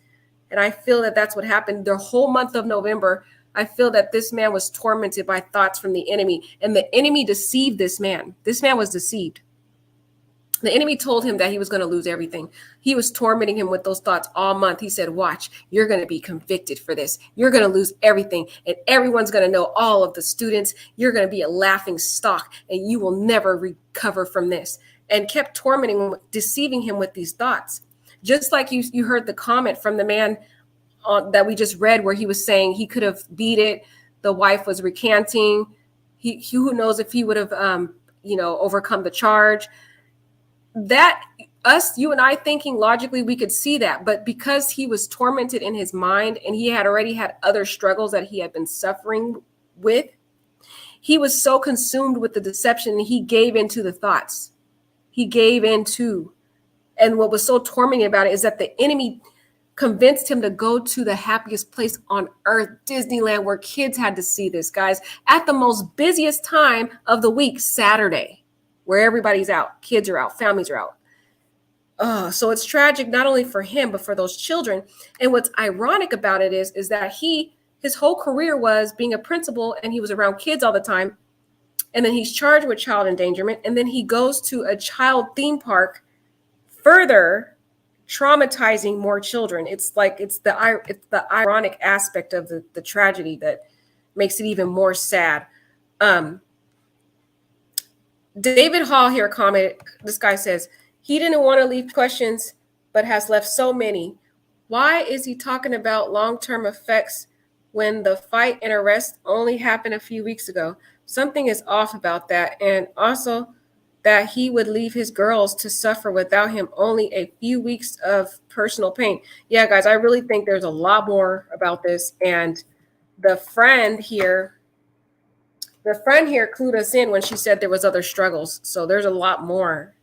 And I feel that that's what happened the whole month of November. I feel that this man was tormented by thoughts from the enemy, and the enemy deceived this man. This man was deceived. The enemy told him that he was going to lose everything. He was tormenting him with those thoughts all month. He said, watch, you're going to be convicted for this. You're going to lose everything, and everyone's going to know all of the students. You're going to be a laughing stock, and you will never recover from this. And kept tormenting him, deceiving him with these thoughts. Just like you heard the comment from the man that we just read where he was saying he could have beat it. The wife was recanting. Who knows if he would have, overcome the charge. That you and I thinking logically, we could see that. But because he was tormented in his mind and he had already had other struggles that he had been suffering with, he was so consumed with the deception, he gave into the thoughts. He gave into. And what was so tormenting about it is that the enemy convinced him to go to the happiest place on earth, Disneyland, where kids had to see this, guys, at the most busiest time of the week, Saturday, where everybody's out, kids are out, families are out. So it's tragic, not only for him, but for those children. And what's ironic about it is that his whole career was being a principal, and he was around kids all the time. And then he's charged with child endangerment. And then he goes to a child theme park, further traumatizing more children. It's the ironic aspect of the tragedy that makes it even more sad. David Hall here commented, this guy says, he didn't want to leave questions, but has left so many. Why is he talking about long-term effects when the fight and arrest only happened a few weeks ago? Something is off about that. And also that he would leave his girls to suffer without him, only a few weeks of personal pain. Yeah, guys, I really think there's a lot more about this. And the friend here clued us in when she said there was other struggles. So there's a lot more.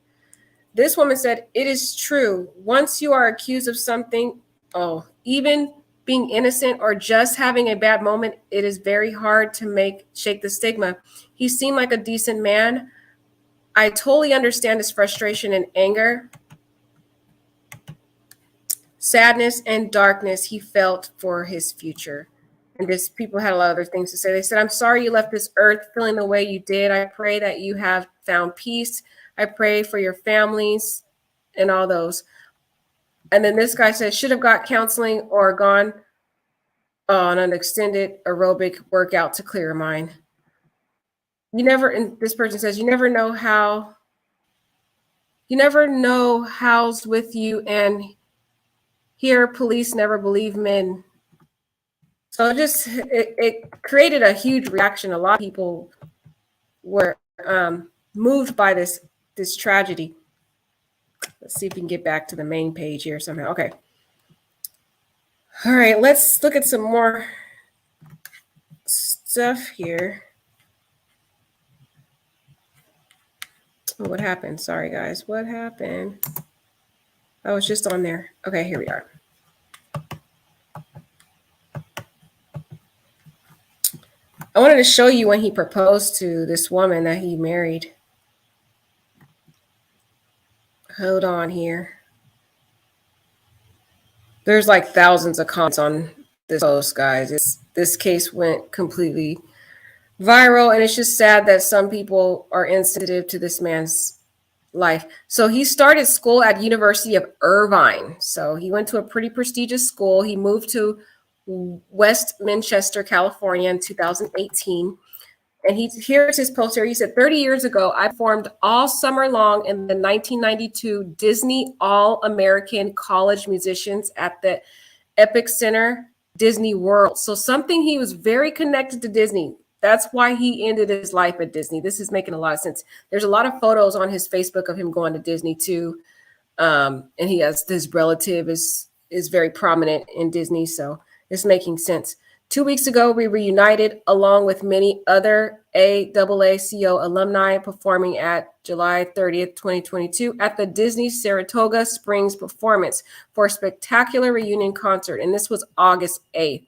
This woman said, it is true. Once you are accused of something, even being innocent or just having a bad moment, it is very hard to shake the stigma. He seemed like a decent man. I totally understand his frustration and anger, sadness and darkness he felt for his future. And just people had a lot of other things to say. They said, I'm sorry you left this earth feeling the way you did. I pray that you have found peace. I pray for your families and all those. And then this guy said, should have got counseling or gone on an extended aerobic workout to clear your mind. And this person says, you never know how's with you, and here police never believe men. So it created a huge reaction. A lot of people were moved by this tragedy. Let's see if we can get back to the main page here somehow. Okay. All right, let's look at some more stuff here. Oh, what happened? Sorry, guys. What happened? Oh, it's just on there. Okay, here we are. I wanted to show you when he proposed to this woman that he married. Hold on here. There's like thousands of comments on this post, guys. This case went completely viral, and it's just sad that some people are insensitive to this man's life. So he started school at University of Irvine. So he went to a pretty prestigious school. He moved to West Manchester, California in 2018. And here's his post here. He said, 30 years ago, I performed all summer long in the 1992 Disney All-American College Musicians at the Epic Center, Disney World. So something, he was very connected to Disney. That's why he ended his life at Disney. This is making a lot of sense. There's a lot of photos on his Facebook of him going to Disney too. And he has, his relative is very prominent in Disney. So it's making sense. 2 weeks ago, we reunited along with many other AAACO alumni performing at July 30th, 2022 at the Disney Saratoga Springs Performance for a spectacular reunion concert. And this was August 8th.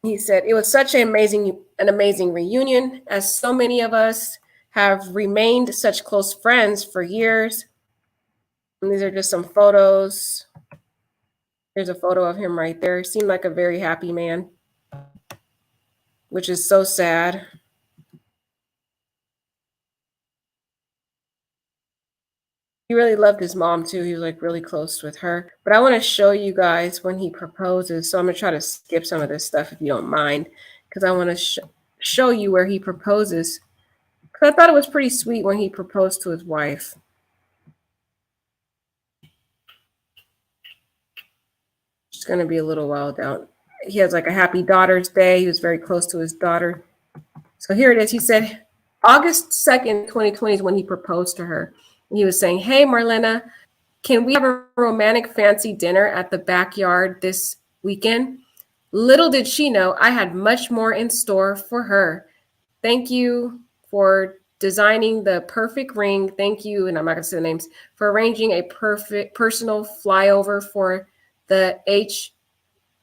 He said, it was such an amazing reunion, as so many of us have remained such close friends for years. And these are just some photos. There's a photo of him right there. Seemed like a very happy man, which is so sad. He really loved his mom too. He was like really close with her. But I want to show you guys when he proposes. So I'm going to try to skip some of this stuff if you don't mind, because I want to show you where he proposes. Because I thought it was pretty sweet when he proposed to his wife. It's going to be a little while down. He has like a happy daughter's day. He was very close to his daughter. So here it is. He said, August 2nd, 2020 is when he proposed to her. And he was saying, hey, Marlena, can we have a romantic fancy dinner at the backyard this weekend? Little did she know I had much more in store for her. Thank you for designing the perfect ring. Thank you, and I'm not going to say the names, for arranging a perfect personal flyover for the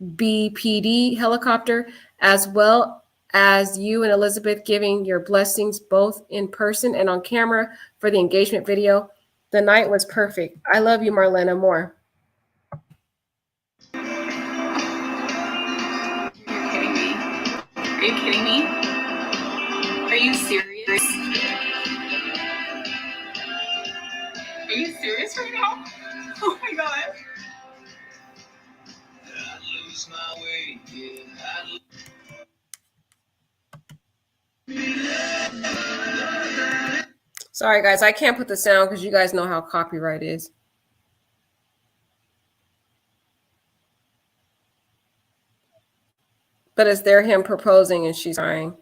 HBPD helicopter, as well as you and Elizabeth giving your blessings both in person and on camera for the engagement video. The night was perfect. I love you, Marlena, more. Are you kidding me? Are you serious? Are you serious right now? Oh my god. Lose my way, Sorry, guys, I can't put the sound because you guys know how copyright is. But it's there him proposing and she's crying.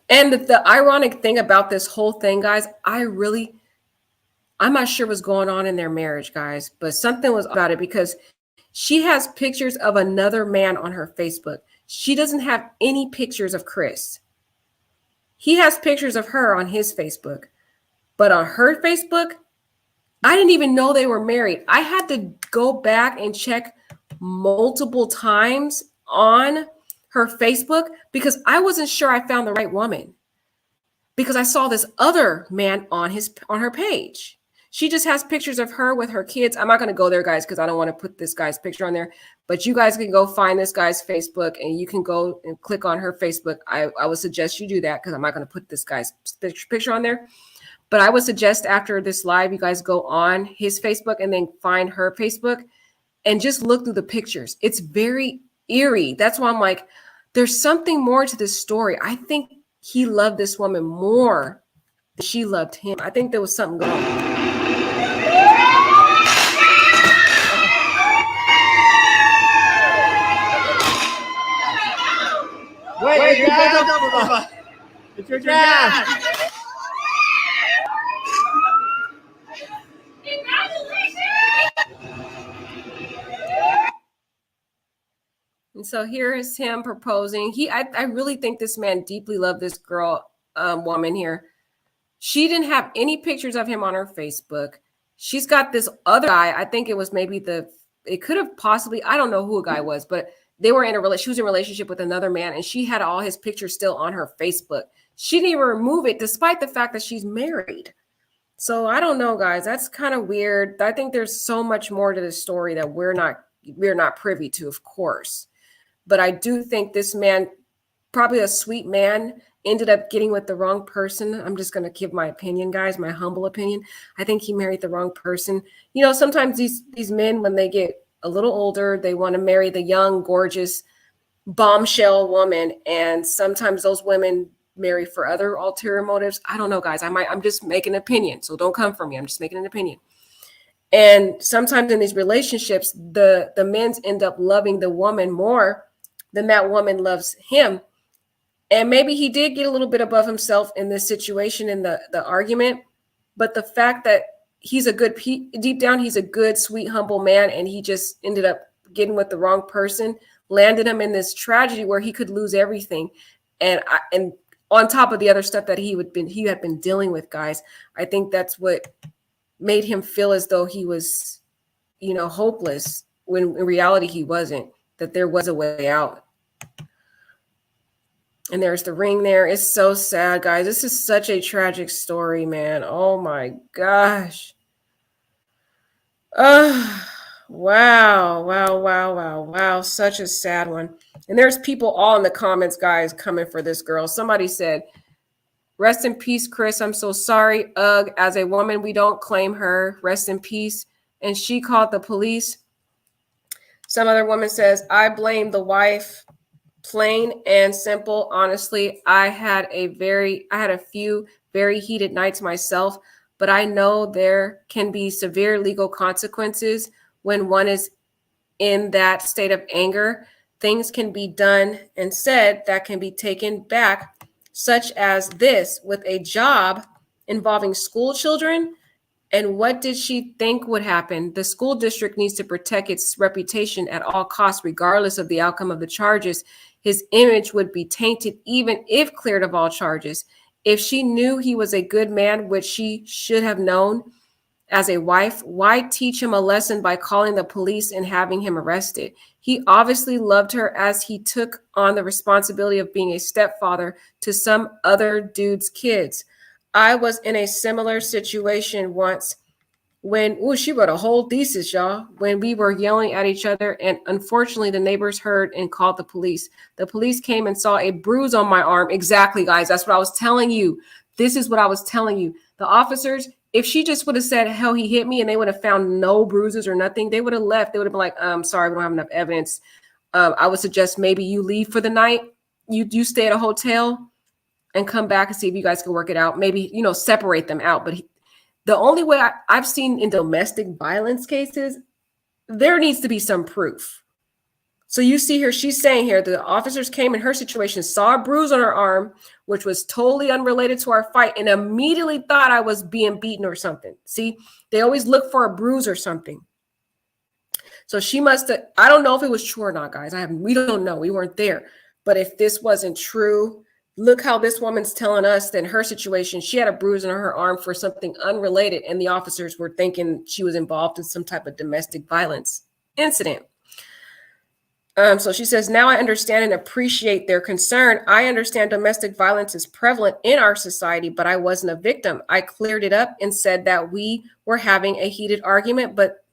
And the ironic thing about this whole thing, guys, I'm not sure what's going on in their marriage, guys, but something was about it, because she has pictures of another man on her Facebook. She doesn't have any pictures of Chris. He has pictures of her on his Facebook, but on her Facebook, I didn't even know they were married. I had to go back and check multiple times on her Facebook because I wasn't sure I found the right woman, because I saw this other man on her page. She just has pictures of her with her kids. I'm not going to go there, guys, because I don't want to put this guy's picture on there. But you guys can go find this guy's Facebook, and you can go and click on her Facebook. I would suggest you do that, because I'm not going to put this guy's picture on there. But I would suggest after this live, you guys go on his Facebook and then find her Facebook and just look through the pictures. It's very eerie. That's why I'm like, there's something more to this story. I think he loved this woman more than she loved him. I think there was something going on. Wait, your dad's up. It's your dad. And so here is him proposing. I really think this man deeply loved this girl, woman here. She didn't have any pictures of him on her Facebook. She's got this other guy. I think it was maybe it could have possibly, I don't know who a guy was, but they were she was in a relationship with another man, and she had all his pictures still on her Facebook. She didn't even remove it, despite the fact that she's married. So I don't know, guys. That's kind of weird. I think there's so much more to this story that we're not privy to, of course. But I do think this man, probably a sweet man, ended up getting with the wrong person. I'm just going to give my opinion, guys, my humble opinion. I think he married the wrong person. You know, sometimes these men, when they get a little older, they want to marry the young, gorgeous bombshell woman. And sometimes those women marry for other ulterior motives. I don't know, guys. I'm just making an opinion. So don't come for me. I'm just making an opinion. And sometimes in these relationships, the men end up loving the woman more than that woman loves him. And maybe he did get a little bit above himself in this situation, in the argument. But the fact that he's deep down, he's a good, sweet, humble man. And he just ended up getting with the wrong person, landed him in this tragedy where he could lose everything. And on top of the other stuff that he had been dealing with, guys, I think that's what made him feel as though he was, hopeless, when in reality he wasn't, that there was a way out. And there's the ring there. It's so sad, guys. This is such a tragic story, man. Oh my gosh. Wow. Such a sad one. And there's people all in the comments, guys, coming for this girl. Somebody said, rest in peace, Chris. I'm so sorry. Ugh, as a woman, we don't claim her. Rest in peace. And she called the police. Some other woman says, I blame the wife. Plain and simple. Honestly, I had a few very heated nights myself, but I know there can be severe legal consequences when one is in that state of anger. Things can be done and said that can be taken back, such as this with a job involving school children. And what did she think would happen? The school district needs to protect its reputation at all costs, regardless of the outcome of the charges. His image would be tainted even if cleared of all charges. If she knew he was a good man, which she should have known as a wife, why teach him a lesson by calling the police and having him arrested? He obviously loved her, as he took on the responsibility of being a stepfather to some other dude's kids. I was in a similar situation once when, she wrote a whole thesis, y'all, when we were yelling at each other. And unfortunately, the neighbors heard and called the police. The police came and saw a bruise on my arm. Exactly, guys. That's what I was telling you. This is what I was telling you. The officers, if she just would have said, hell, he hit me, and they would have found no bruises or nothing, they would have left. They would have been like, sorry, we don't have enough evidence. I would suggest maybe you leave for the night. You stay at a hotel and come back and see if you guys can work it out. Maybe, separate them out. But the only way I've seen in domestic violence cases, there needs to be some proof. So you see here, she's saying here, the officers came in her situation, saw a bruise on her arm, which was totally unrelated to our fight, and immediately thought I was being beaten or something. See, they always look for a bruise or something. So she must have, I don't know if it was true or not, guys. We don't know. We weren't there. But if this wasn't true, look how this woman's telling us that in her situation, she had a bruise on her arm for something unrelated, and the officers were thinking she was involved in some type of domestic violence incident. So she says, now I understand and appreciate their concern. I understand domestic violence is prevalent in our society, but I wasn't a victim. I cleared it up and said that we were having a heated argument, but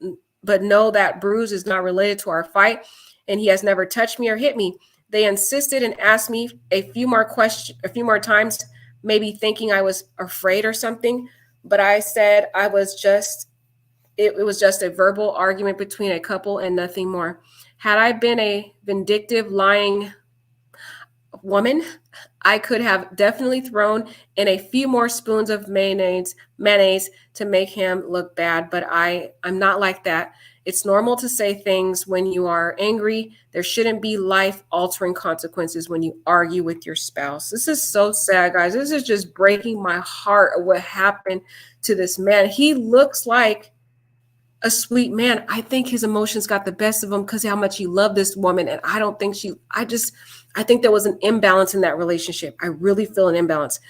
no, that bruise is not related to our fight, and he has never touched me or hit me. They insisted and asked me a few more times, maybe thinking I was afraid or something. but I said it was just a verbal argument between a couple and nothing more. Had I been a vindictive, lying woman, I could have definitely thrown in a few more spoons of mayonnaise to make him look bad, but I'm not like that. It's normal to say things when you are angry. There shouldn't be life-altering consequences when you argue with your spouse. This is so sad, guys. This is just breaking my heart of what happened to this man. He looks like a sweet man. I think his emotions got the best of him because how much he loved this woman. And I don't think I think there was an imbalance in that relationship. I really feel an imbalance.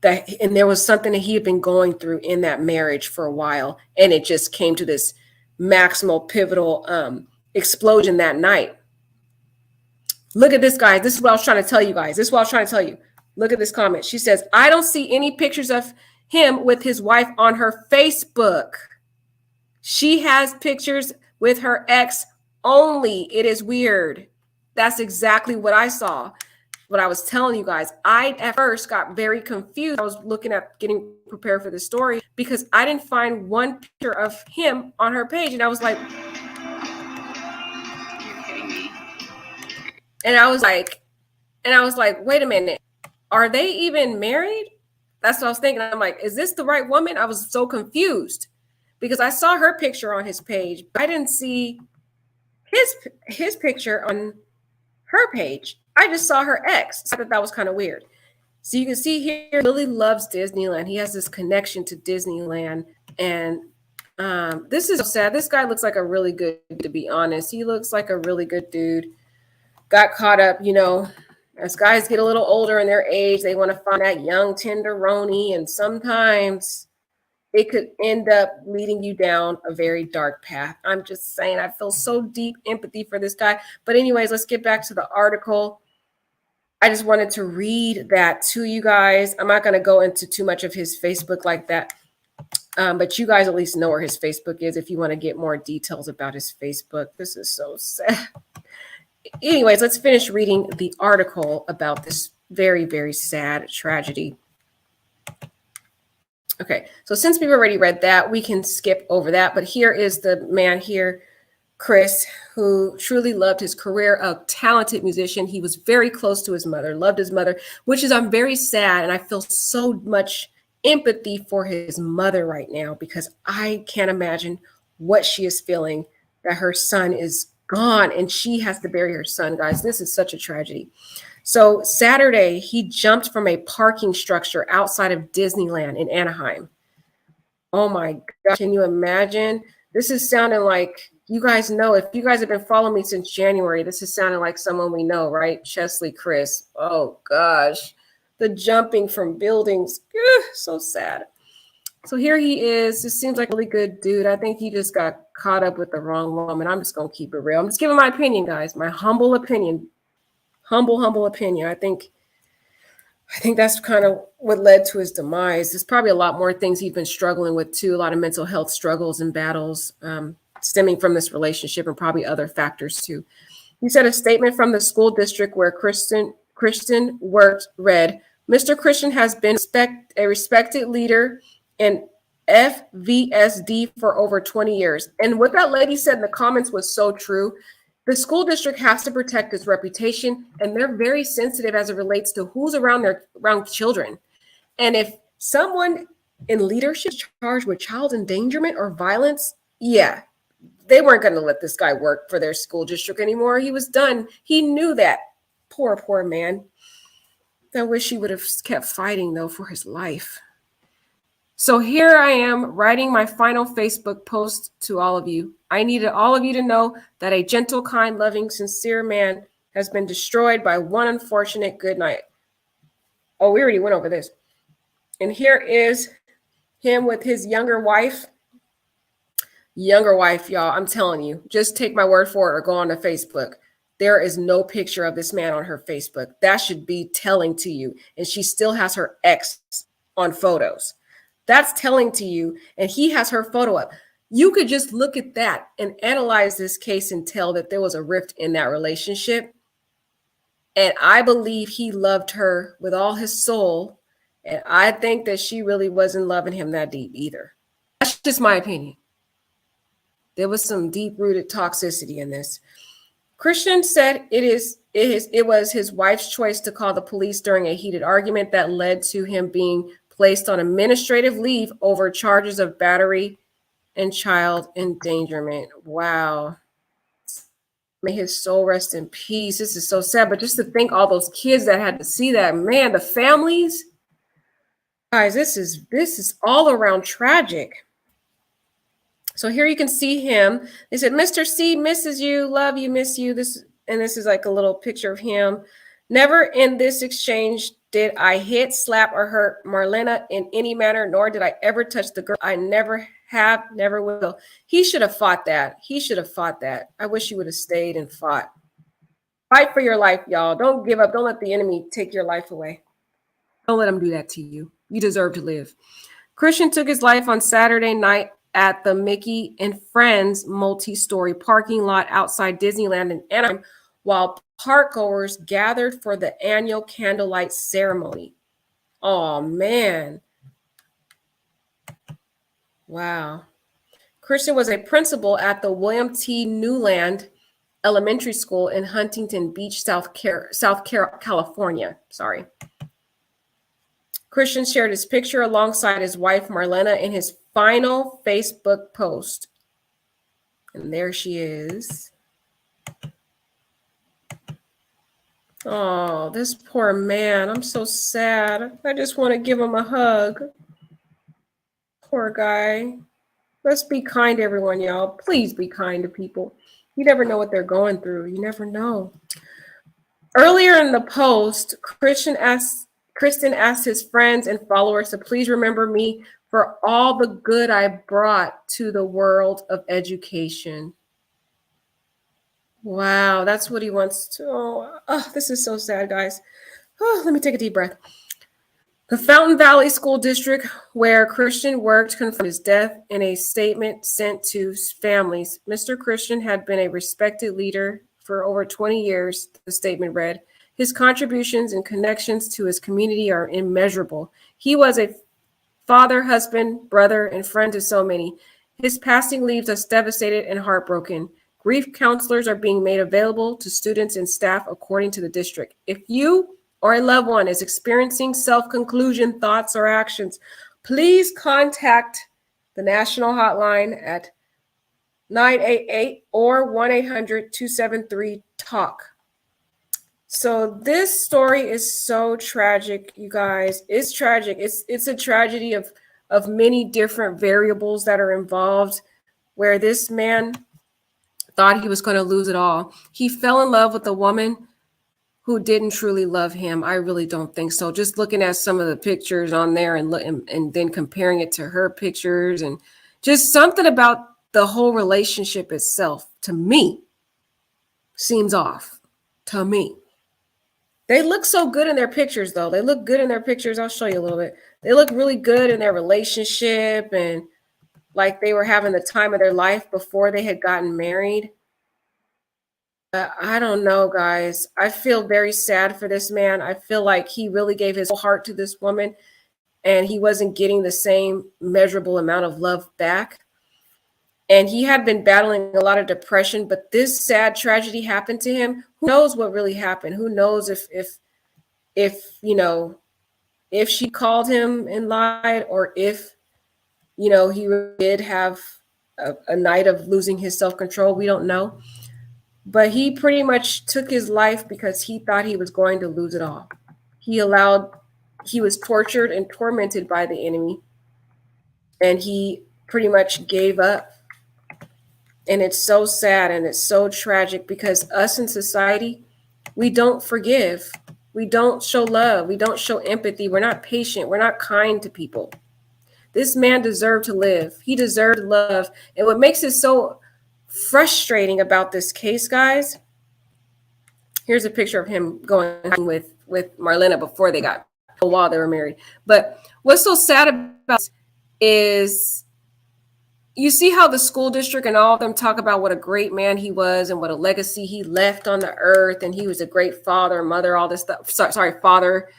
And there was something that he had been going through in that marriage for a while. And it just came to this maximal pivotal explosion that night. Look at this, guys. This is what I was trying to tell you guys. Look at this comment. She says, I don't see any pictures of him with his wife on her Facebook. She has pictures with her ex only. It is weird. That's exactly what I saw. What I was telling you guys. I at first got very confused. I was looking at getting prepared for the story because I didn't find one picture of him on her page. And I was like, You're kidding me. and I was like, wait a minute. Are they even married? That's what I was thinking. I'm like, is this the right woman? I was so confused because I saw her picture on his page, but I didn't see his picture on her page. I just saw her ex. So I thought that was kind of weird. So you can see here, he really loves Disneyland. He has this connection to Disneyland. And this is so sad. This guy looks like a really good, to be honest. He looks like a really good dude. Got caught up, as guys get a little older in their age, they want to find that young tenderoni. And sometimes it could end up leading you down a very dark path. I'm just saying, I feel so deep empathy for this guy. But anyways, let's get back to the article. I just wanted to read that to you guys. I'm not going to go into too much of his Facebook like that. But you guys at least know where his Facebook is if you want to get more details about his Facebook. This is so sad. Anyways, let's finish reading the article about this very, very sad tragedy. Okay, so since we've already read that, we can skip over that. But here is the man here, Chris, who truly loved his career, a talented musician. He was very close to his mother, loved his mother, which is, I'm very sad. And I feel so much empathy for his mother right now because I can't imagine what she is feeling that her son is gone and she has to bury her son, guys. This is such a tragedy. So Saturday, he jumped from a parking structure outside of Disneyland in Anaheim. Oh my God, can you imagine? This is sounding like, you guys know, if you guys have been following me since January, this is sounding like someone we know, right? Chesley Chris. Oh gosh, the jumping from buildings, so sad. So here he is. This seems like a really good dude. I think he just got caught up with the wrong woman. I'm just going to keep it real. I'm just giving my opinion, guys, my humble opinion. Humble opinion. I think that's kind of what led to his demise. There's probably a lot more things he's been struggling with too, a lot of mental health struggles and battles stemming from this relationship and probably other factors too. He said a statement from the school district where Christian worked read, Mr. Christian has been a respected leader in FVSD for over 20 years. And what that lady said in the comments was so true. The school district has to protect its reputation, and they're very sensitive as it relates to who's around children. And if someone in leadership is charged with child endangerment or violence, yeah, they weren't going to let this guy work for their school district anymore. He was done. He knew that. Poor man. I wish he would have kept fighting, though, for his life. So here I am writing my final Facebook post to all of you. I needed all of you to know that a gentle, kind, loving, sincere man has been destroyed by one unfortunate good night. Oh, we already went over this. And here is him with his younger wife. Younger wife, y'all, I'm telling you, just take my word for it or go on to Facebook. There is no picture of this man on her Facebook. That should be telling to you. And she still has her ex on photos. That's telling to you. And he has her photo up. You could just look at that and analyze this case and tell that there was a rift in that relationship. And I believe he loved her with all his soul. And I think that she really wasn't loving him that deep either. That's just my opinion. There was some deep-rooted toxicity in this. Christian said it was his wife's choice to call the police during a heated argument that led to him being placed on administrative leave over charges of battery and child endangerment. Wow. May his soul rest in peace. This is so sad, but just to think all those kids that had to see that, man, the families. Guys, this is all around tragic. So here you can see him. They said, Mr. C misses you, love you, miss you. This is like a little picture of him. Never in this exchange did I hit, slap, or hurt Marlena in any manner, nor did I ever touch the girl. I never have, never will. He should have fought that. He should have fought that. I wish he would have stayed and fought. Fight for your life, y'all. Don't give up. Don't let the enemy take your life away. Don't let him do that to you. You deserve to live. Christian took his life on Saturday night at the Mickey and Friends multi-story parking lot outside Disneyland in Anaheim, while parkgoers gathered for the annual candlelight ceremony. Oh, man. Wow. Christian was a principal at the William T. Newland Elementary School in Huntington Beach, California. Sorry. Christian shared his picture alongside his wife, Marlena, in his final Facebook post. And there she is. Oh, this poor man. I'm so sad. I just want to give him a hug. Poor guy. Let's be kind to everyone, y'all. Please be kind to people. You never know what they're going through. You never know. Earlier in the post, Kristen asked his friends and followers to please remember me for all the good I brought to the world of education. Wow, that's what he wants to. Oh, this is so sad, guys. Oh, let me take a deep breath. The Fountain Valley School District, where Christian worked, confirmed his death in a statement sent to families. Mr. Christian had been a respected leader for over 20 years, the statement read. His contributions and connections to his community are immeasurable. He was a father, husband, brother, and friend to so many. His passing leaves us devastated and heartbroken. Grief counselors are being made available to students and staff according to the district. If you or a loved one is experiencing self-conclusion thoughts or actions, please contact the national hotline at 988 or 1-800-273-TALK. So this story is so tragic, you guys. It's tragic. It's a tragedy of many different variables that are involved, where this man thought he was going to lose it all. He fell in love with a woman who didn't truly love him. I really don't think so. Just looking at some of the pictures on there and then comparing it to her pictures, and just something about the whole relationship itself, to me, seems off. To me. They look so good in their pictures, though. They look good in their pictures. I'll show you a little bit. They look really good in their relationship, and like they were having the time of their life before they had gotten married. I don't know, guys. I feel very sad for this man. I feel like he really gave his whole heart to this woman, and he wasn't getting the same measurable amount of love back. And he had been battling a lot of depression, but this sad tragedy happened to him. Who knows what really happened? Who knows if she called him and lied, or if, he really did have a night of losing his self-control. We don't know. But he pretty much took his life because he thought he was going to lose it all. He was tortured and tormented by the enemy, and he pretty much gave up. And it's so sad and it's so tragic, because us in society, we don't forgive. We don't show love. We don't show empathy. We're not patient. We're not kind to people. This man deserved to live. He deserved love. And what makes it so frustrating about this case, guys, here's a picture of him going with Marlena before they got, while they were married. But what's so sad about this is, you see how the school district and all of them talk about what a great man he was and what a legacy he left on the earth, and he was a great father, mother, all this stuff. Sorry, father,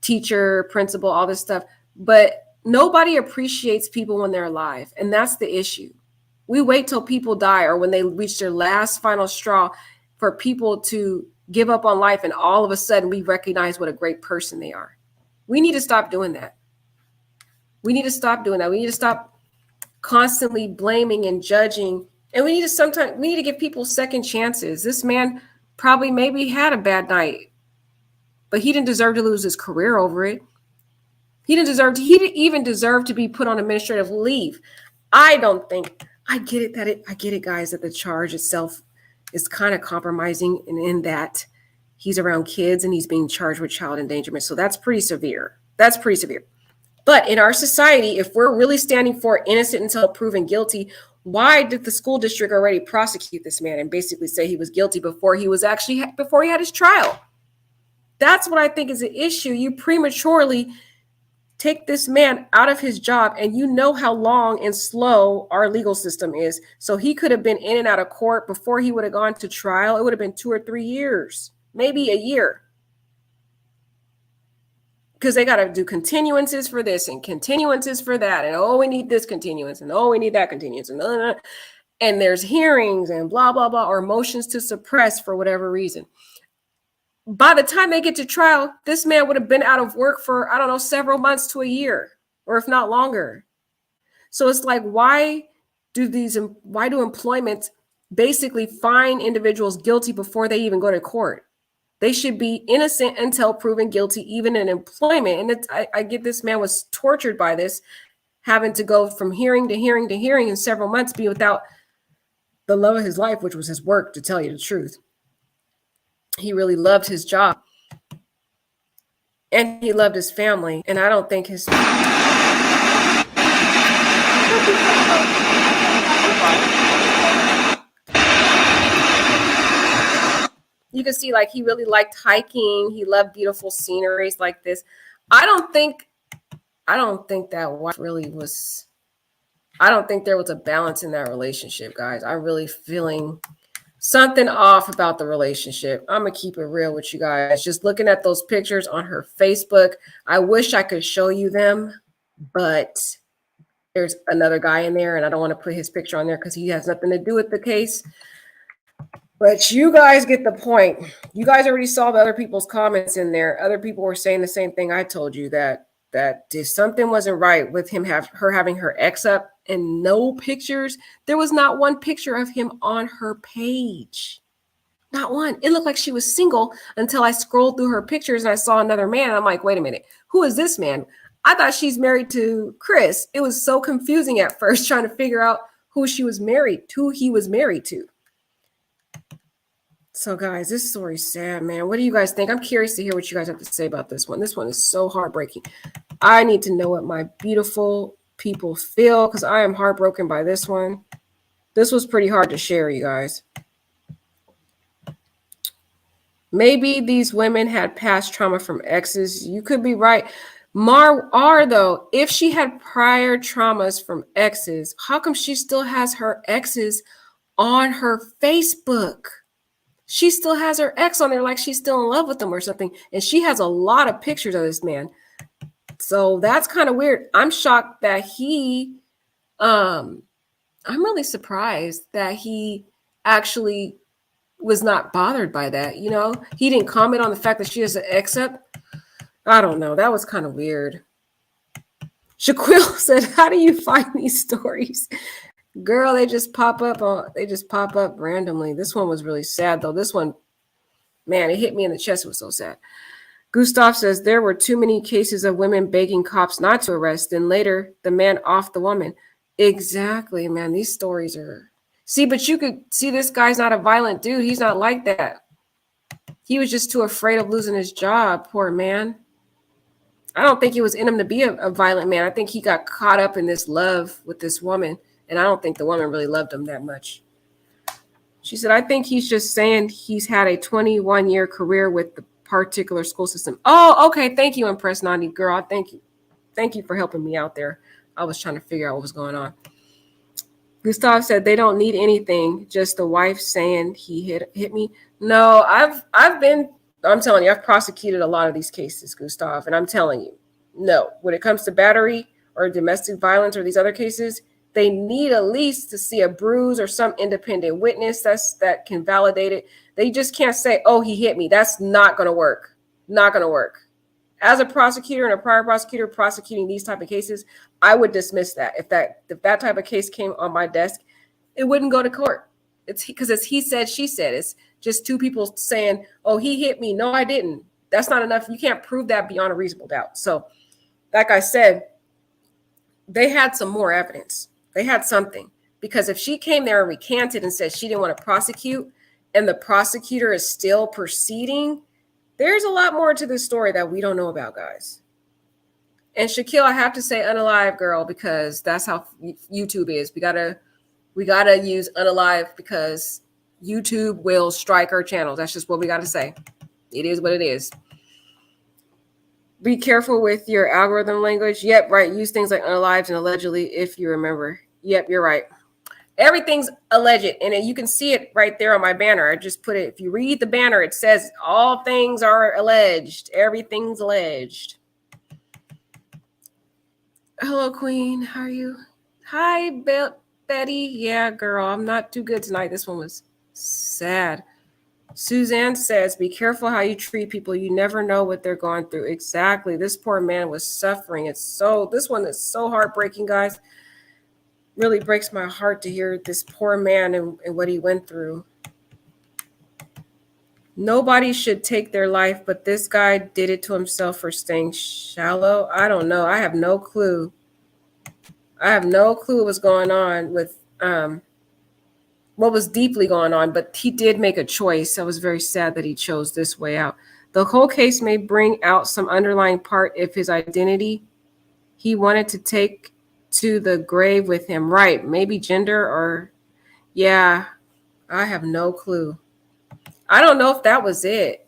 teacher, principal, all this stuff. But nobody appreciates people when they're alive. And that's the issue. We wait till people die or when they reach their last final straw for people to give up on life. And all of a sudden we recognize what a great person they are. We need to stop doing that. We need to stop doing that. We need to stop constantly blaming and judging. And we need to give people second chances. This man probably maybe had a bad night, but he didn't deserve to lose his career over it. He didn't even deserve to be put on administrative leave. I get it, guys, that the charge itself is kind of compromising in that he's around kids and he's being charged with child endangerment. So that's pretty severe. But in our society, if we're really standing for innocent until proven guilty, why did the school district already prosecute this man and basically say he was guilty before he had his trial? That's what I think is the issue. You prematurely take this man out of his job, and you know how long and slow our legal system is. So he could have been in and out of court before he would have gone to trial. It would have been 2 or 3 years, maybe a year. Because they got to do continuances for this and continuances for that. And, oh, we need this continuance. And, oh, we need that continuance. And there's hearings and blah, blah, blah, or motions to suppress for whatever reason. By the time they get to trial, this man would have been out of work for, I don't know, several months to a year, or if not longer. So it's like, why do employments basically find individuals guilty before they even go to court? They should be innocent until proven guilty, even in employment. And I get this man was tortured by this, having to go from hearing to hearing to hearing in several months, be without the love of his life, which was his work, to tell you the truth. He really loved his job. And he loved his family. And I don't think his... You can see, like, he really liked hiking. He loved beautiful sceneries like this. I don't think that wife really was... I don't think there was a balance in that relationship, guys. I'm really feeling something off about the relationship. I'm going to keep it real with you guys. Just looking at those pictures on her Facebook, I wish I could show you them, but there's another guy in there, and I don't want to put his picture on there because he has nothing to do with the case. But you guys get the point. You guys already saw the other people's comments in there. Other people were saying the same thing I told you, that if something wasn't right with her having her ex up and no pictures, there was not one picture of him on her page. Not one. It looked like she was single until I scrolled through her pictures and I saw another man. And I'm like, wait a minute, who is this man? I thought she's married to Chris. It was so confusing at first trying to figure out who he was married to. So guys, this story is sad, man. What do you guys think? I'm curious to hear what you guys have to say about this one. This one is so heartbreaking. I need to know what my beautiful people feel because I am heartbroken by this one. This was pretty hard to share, you guys. Maybe these women had past trauma from exes. You could be right. Though, if she had prior traumas from exes, how come she still has her exes on her Facebook? She still has her ex on there like she's still in love with them or something. And she has a lot of pictures of this man. So that's kind of weird. I'm shocked that I'm really surprised that he actually was not bothered by that. You know, he didn't comment on the fact that she has an ex up. I don't know. That was kind of weird. Shaquille said, how do you find these stories? Girl, they just pop up randomly. This one was really sad though. This one, man, it hit me in the chest. It was so sad. Gustav says there were too many cases of women begging cops not to arrest, and later the man off the woman. Exactly, man. These stories are... See, but you could see this guy's not a violent dude. He's not like that. He was just too afraid of losing his job. Poor man. I don't think it was in him to be a violent man. I think he got caught up in this love with this woman, and I don't think the woman really loved him that much. She said, I think he's just saying he's had a 21-year career with the particular school system. Oh, okay. Thank you, Impress Nani. Girl, thank you. Thank you for helping me out there. I was trying to figure out what was going on. Gustav said they don't need anything, just the wife saying he hit me. No, I've been I'm telling you, I've prosecuted a lot of these cases, Gustav, and I'm telling you, no, when it comes to battery or domestic violence or these other cases, they need at least to see a bruise or some independent witness that can validate it. They just can't say, oh, he hit me. That's not going to work. Not going to work. As a prosecutor and a prior prosecutor prosecuting these type of cases, I would dismiss that. If that type of case came on my desk, it wouldn't go to court. It's because it's he said, she said. It's just two people saying, oh, he hit me. No, I didn't. That's not enough. You can't prove that beyond a reasonable doubt. So, like I said, they had some more evidence. They had something. Because if she came there and recanted and said she didn't want to prosecute, and the prosecutor is still proceeding, there's a lot more to this story that we don't know about, guys. And Shaquille, I have to say unalive, girl, because that's how YouTube is. We gotta use unalive because YouTube will strike our channel. That's just what we gotta say. It is what it is. Be careful with your algorithm language. Yep, right. Use things like unalived and allegedly if you remember. Yep, you're right. Everything's alleged, and you can see it right there on my banner. I just put it. If you read the banner, it says all things are alleged. Everything's alleged. Hello, Queen. How are you? Hi, Betty. Yeah, girl. I'm not too good tonight. This one was sad. Suzanne says, be careful how you treat people. You never know what they're going through. Exactly. This poor man was suffering. This one is so heartbreaking, guys. Really breaks my heart to hear this poor man and what he went through. Nobody should take their life, but this guy did it to himself for staying shallow. I don't know. I have no clue. I have no clue what was going on with what was deeply going on, but he did make a choice. I was very sad that he chose this way out. The whole case may bring out some underlying part if his identity he wanted to take to the grave with him. Right. Maybe gender or, yeah, I have no clue. I don't know if that was it.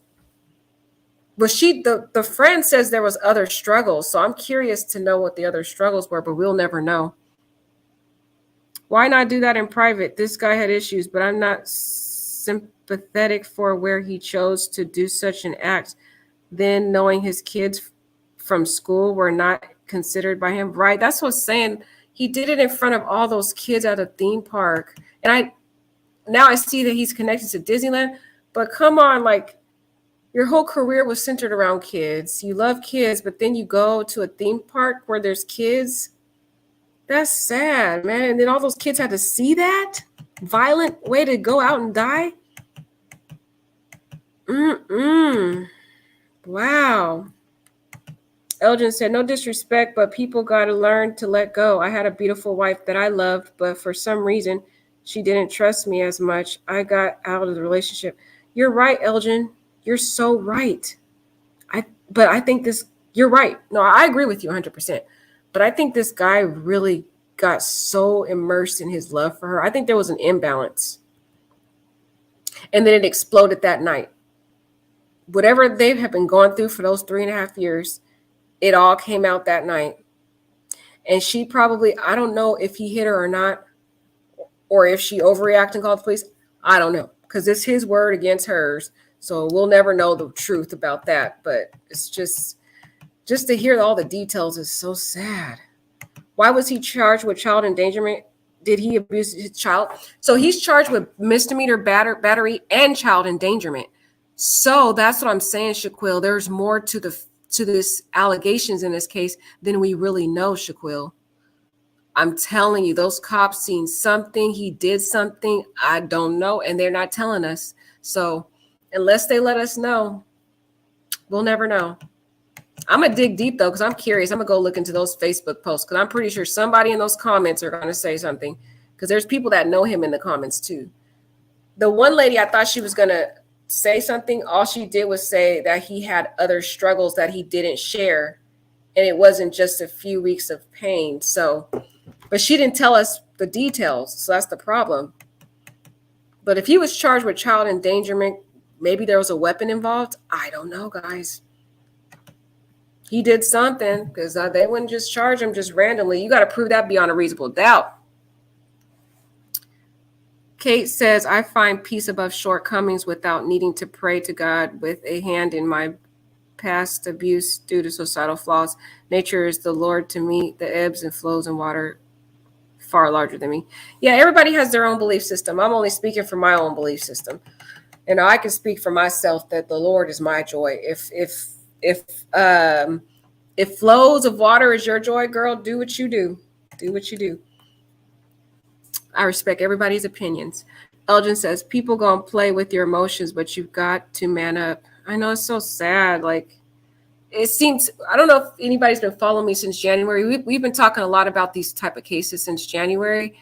But the friend says there was other struggles. So I'm curious to know what the other struggles were, but we'll never know. Why not do that in private? This guy had issues, but I'm not sympathetic for where he chose to do such an act. Then knowing his kids from school were not considered by him. Right. That's what I'm saying. He did it in front of all those kids at a theme park. And now I see that he's connected to Disneyland. But come on, like your whole career was centered around kids. You love kids, but then you go to a theme park where there's kids. That's sad, man. And then all those kids had to see that violent way to go out and die. Wow. Elgin said, no disrespect, but people got to learn to let go. I had a beautiful wife that I loved, but for some reason, she didn't trust me as much. I got out of the relationship. You're right, Elgin. You're so right. But I think you're right. No, I agree with you 100%. But I think this guy really got so immersed in his love for her. I think there was an imbalance. And then it exploded that night. Whatever they have been going through for those 3.5 years, it all came out that night. And she probably, I don't know if he hit her or not, or if she overreacted and called the police. I don't know, because it's his word against hers. So we'll never know the truth about that. But it's just to hear all the details is so sad. Why was he charged with child endangerment? Did he abuse his child? So he's charged with misdemeanor battery and child endangerment. So that's what I'm saying, Shaquille. There's more to this allegations in this case than we really know, Shaquille. I'm telling you, those cops seen something. He did something. I don't know. And they're not telling us. So unless they let us know, we'll never know. I'm going to dig deep, though, because I'm curious. I'm going to go look into those Facebook posts because I'm pretty sure somebody in those comments are going to say something because there's people that know him in the comments, too. The one lady, I thought she was going to say something. All she did was say that he had other struggles that he didn't share, and it wasn't just a few weeks of pain. So, but she didn't tell us the details, so that's the problem. But if he was charged with child endangerment, maybe there was a weapon involved. I don't know, guys. He did something because they wouldn't just charge him just randomly. You got to prove that beyond a reasonable doubt. Kate says, I find peace above shortcomings without needing to pray to God with a hand in my past abuse due to societal flaws. Nature is the Lord to me. The ebbs and flows in water far larger than me. Yeah, everybody has their own belief system. I'm only speaking for my own belief system. And I can speak for myself that the Lord is my joy. If flows of water is your joy, girl, do what you do. Do what you do. I respect everybody's opinions. Elgin says, people gonna play with your emotions, but you've got to man up. I know, it's so sad. Like, it seems, I don't know if anybody's been following me since January. We've been talking a lot about these type of cases since January.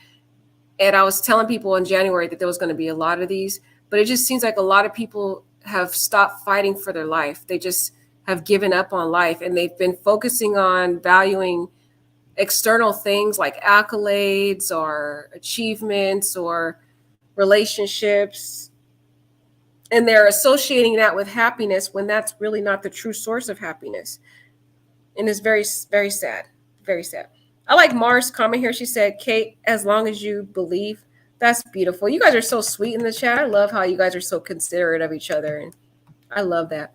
And I was telling people in January that there was going to be a lot of these, but it just seems like a lot of people have stopped fighting for their life. They just have given up on life, and they've been focusing on valuing external things like accolades or achievements or relationships. And they're associating that with happiness when that's really not the true source of happiness. And it's very, very sad. Very sad. I like Mars' comment here. She said, Kate, as long as you believe. That's beautiful. You guys are so sweet in the chat. I love how you guys are so considerate of each other. And I love that.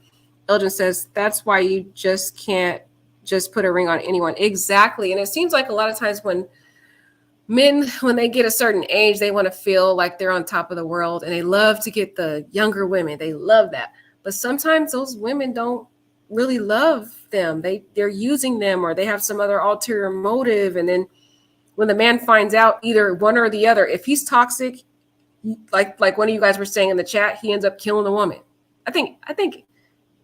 Elgin says, that's why you just can't just put a ring on anyone. Exactly. And it seems like a lot of times when men, when they get a certain age, they want to feel like they're on top of the world, and they love to get the younger women. They love that. But sometimes those women don't really love them. They're using them, or they have some other ulterior motive. And then when the man finds out, either one or the other, if he's toxic, like one of you guys were saying in the chat, he ends up killing the woman. I think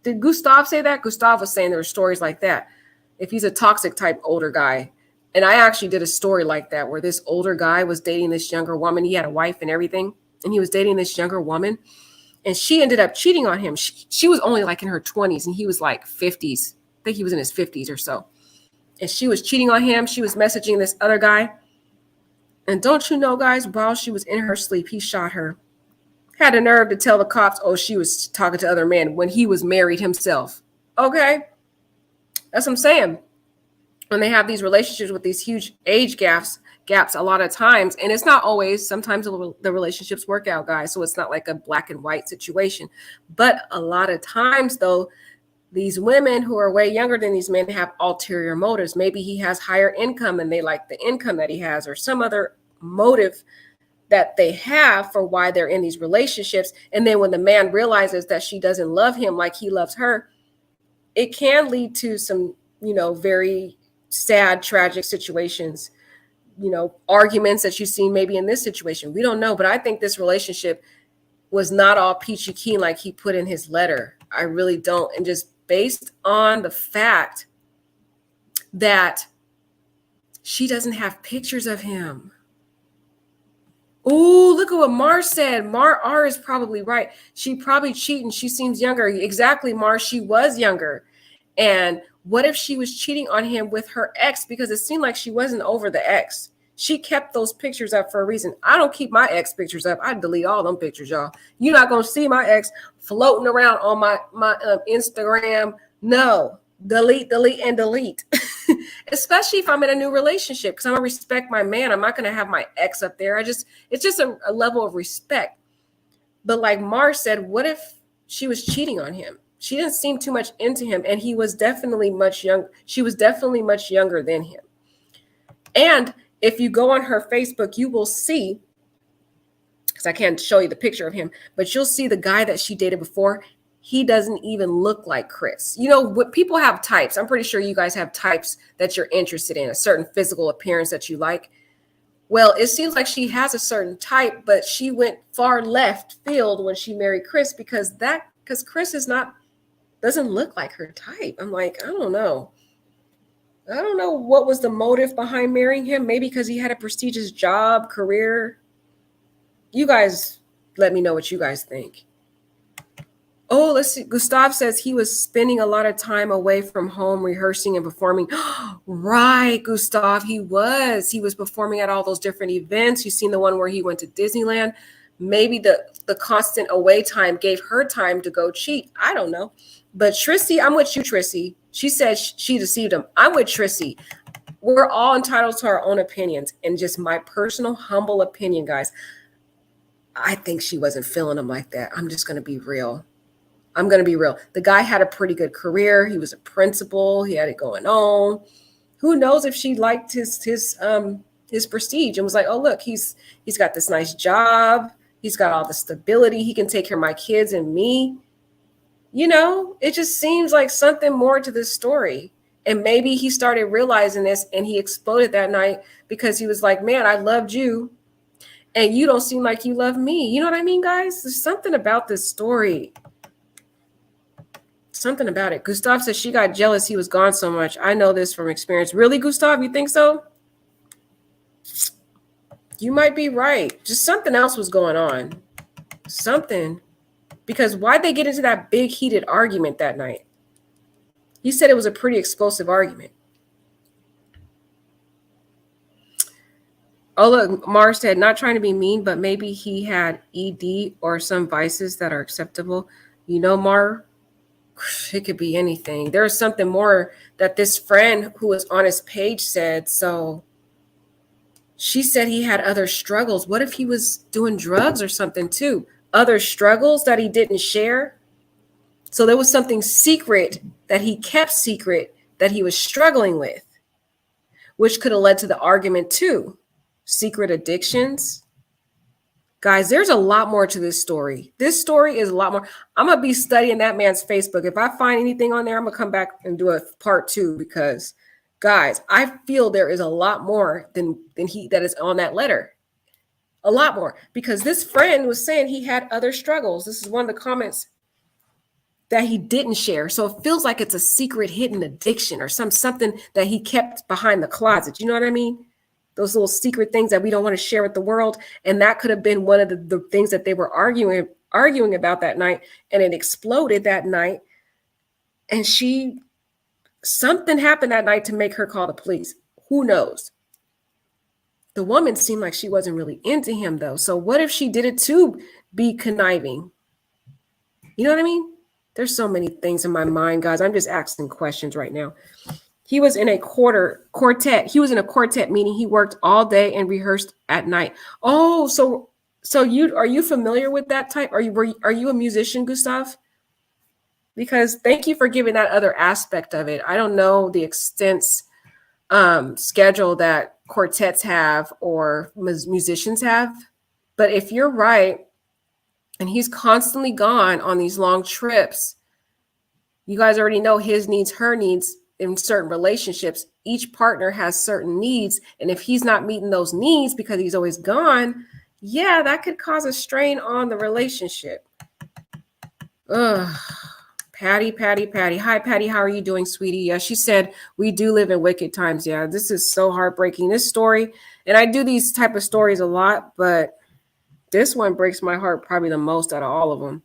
did Gustav say that? Gustav was saying there were stories like that. If he's a toxic type older guy. And I actually did a story like that where this older guy was dating this younger woman. He had a wife and everything, and he was dating this younger woman, and she ended up cheating on him. She was only like in her 20s, and he was like 50s. I think he was in his 50s or so. And she was cheating on him. She was messaging this other guy. And don't you know, guys, while she was in her sleep, he shot her. Had the nerve to tell the cops, oh, she was talking to other men when he was married himself. Okay. That's what I'm saying. When they have these relationships with these huge age gaps a lot of times, and it's not always, sometimes the relationships work out, guys. So it's not like a black and white situation. But a lot of times, though, these women who are way younger than these men have ulterior motives. Maybe he has higher income and they like the income that he has, or some other motive that they have for why they're in these relationships. And then when the man realizes that she doesn't love him like he loves her, it can lead to some, very sad, tragic situations, arguments that you've seen maybe in this situation. We don't know, but I think this relationship was not all peachy keen like he put in his letter. I really don't. And just based on the fact that she doesn't have pictures of him. Oh, look at what Mar said. R is probably right. She probably cheating. She seems younger. Exactly, Mar. She was younger. And what if she was cheating on him with her ex? Because it seemed like she wasn't over the ex. She kept those pictures up for a reason. I don't keep my ex pictures up. I delete all them pictures, y'all. You're not going to see my ex floating around on my Instagram. No, delete, and delete. Especially if I'm in a new relationship, because I'm going to respect my man. I'm not going to have my ex up there. It's just a level of respect. But like Mar said, what if she was cheating on him? She didn't seem too much into him, and he was definitely much young. She was definitely much younger than him. And if you go on her Facebook, you will see, because I can't show you the picture of him, but you'll see the guy that she dated before. He doesn't even look like Chris. What people have types. I'm pretty sure you guys have types that you're interested in, a certain physical appearance that you like. Well, it seems like she has a certain type, but she went far left field when she married Chris because Chris doesn't look like her type. I'm like, I don't know. I don't know what was the motive behind marrying him. Maybe because he had a prestigious job, career. You guys let me know what you guys think. Oh, let's see. Gustav says he was spending a lot of time away from home rehearsing and performing. Right, Gustav, he was. He was performing at all those different events. You've seen the one where he went to Disneyland. Maybe the constant away time gave her time to go cheat. I don't know. But Trissy, I'm with you, Trissy. She said she deceived him. I'm with Trissy. We're all entitled to our own opinions. And just my personal, humble opinion, guys. I think she wasn't feeling him like that. I'm just going to be real. I'm going to be real. The guy had a pretty good career. He was a principal. He had it going on. Who knows if she liked his prestige and was like, oh, look, he's got this nice job. He's got all the stability. He can take care of my kids and me. You know, it just seems like something more to this story. And maybe he started realizing this and he exploded that night because he was like, man, I loved you and you don't seem like you love me. You know what I mean, guys? There's something about this story. Something about it. Gustav says she got jealous he was gone so much. I know this from experience. Really, Gustav? You think so? You might be right. Just something else was going on. Something. Because why'd they get into that big heated argument that night? He said it was a pretty explosive argument. Oh, look, Mars said, not trying to be mean, but maybe he had ED or some vices that are acceptable. You know, Mar, it could be anything. There's something more that this friend who was on his page said. So she said he had other struggles. What if he was doing drugs or something too? Other struggles that he didn't share? So there was something secret that he kept secret that he was struggling with, which could have led to the argument too. Secret addictions. Guys, there's a lot more to this story. This story is a lot more. I'm going to be studying that man's Facebook. If I find anything on there, I'm going to come back and do a part 2 because, guys, I feel there is a lot more than that is on that letter. A lot more. Because this friend was saying he had other struggles. This is one of the comments that he didn't share. So it feels like it's a secret hidden addiction or something that he kept behind the closet. You know what I mean? Those little secret things that we don't want to share with the world. And that could have been one of the things that they were arguing about that night. And it exploded that night. And something happened that night to make her call the police. Who knows? The woman seemed like she wasn't really into him though. So what if she did it to be conniving? You know what I mean? There's so many things in my mind, guys. I'm just asking questions right now. He was in a quartet. He was in a quartet, meaning he worked all day and rehearsed at night. Oh, so are you familiar with that type? Are you a musician, Gustav? Because thank you for giving that other aspect of it. I don't know the extensive schedule that quartets have or musicians have, but if you're right, and he's constantly gone on these long trips, you guys already know his needs, her needs. In certain relationships, each partner has certain needs. And if he's not meeting those needs because he's always gone, yeah, that could cause a strain on the relationship. Ugh. Patty. Hi, Patty. How are you doing, sweetie? Yeah, she said, we do live in wicked times. Yeah, this is so heartbreaking. This story, and I do these type of stories a lot, but this one breaks my heart probably the most out of all of them.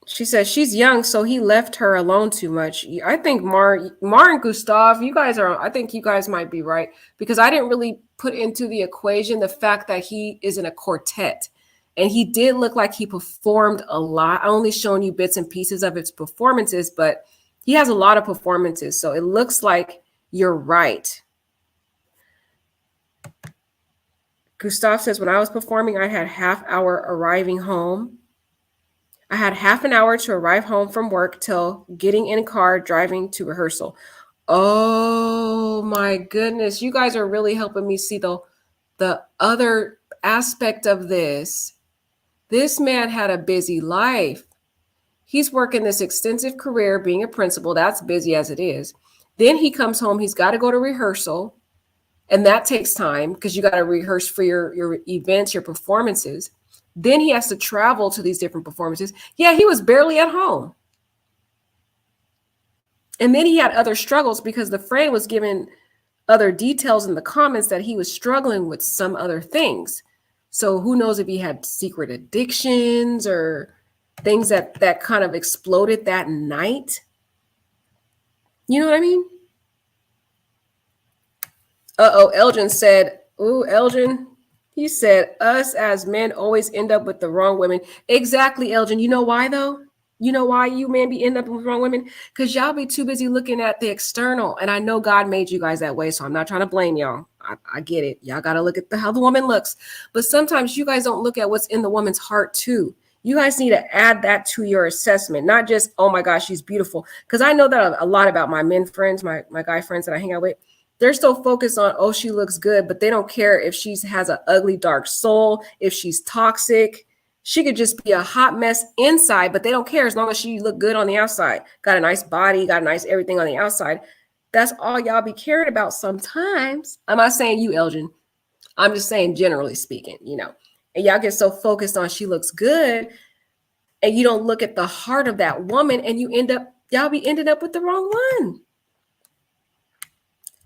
She says she's young, so he left her alone too much. I think Mar and Gustav, I think you guys might be right, because I didn't really put into the equation the fact that he is in a quartet. And he did look like he performed a lot. I only shown you bits and pieces of his performances, but he has a lot of performances. So it looks like you're right. Gustav says, when I was performing, I had half hour arriving home. I had half an hour to arrive home from work till getting in a car, driving to rehearsal. Oh my goodness. You guys are really helping me see the other aspect of this. This man had a busy life. He's working this extensive career being a principal. That's busy as it is. Then he comes home. He's got to go to rehearsal. And that takes time because you got to rehearse for your events, your performances. Then he has to travel to these different performances. Yeah, he was barely at home. And then he had other struggles because the friend was given other details in the comments that he was struggling with some other things. So who knows if he had secret addictions or things that kind of exploded that night. You know what I mean? Elgin said, ooh, Elgin. He said, us as men always end up with the wrong women. Exactly, Elgin. You know why, though? You know why you men end up with wrong women? Because y'all be too busy looking at the external. And I know God made you guys that way, so I'm not trying to blame y'all. I get it. Y'all got to look at how the woman looks. But sometimes you guys don't look at what's in the woman's heart too. You guys need to add that to your assessment, not just, oh my gosh, she's beautiful. Because I know that a lot about my men friends, my guy friends that I hang out with. They're so focused on, oh, she looks good, but they don't care if she has an ugly, dark soul, if she's toxic. She could just be a hot mess inside, but they don't care as long as she look good on the outside. Got a nice body, got a nice everything on the outside. That's all y'all be caring about sometimes. I'm not saying you, Elgin. I'm just saying generally speaking, you know. And y'all get so focused on she looks good and you don't look at the heart of that woman and y'all be ended up with the wrong one.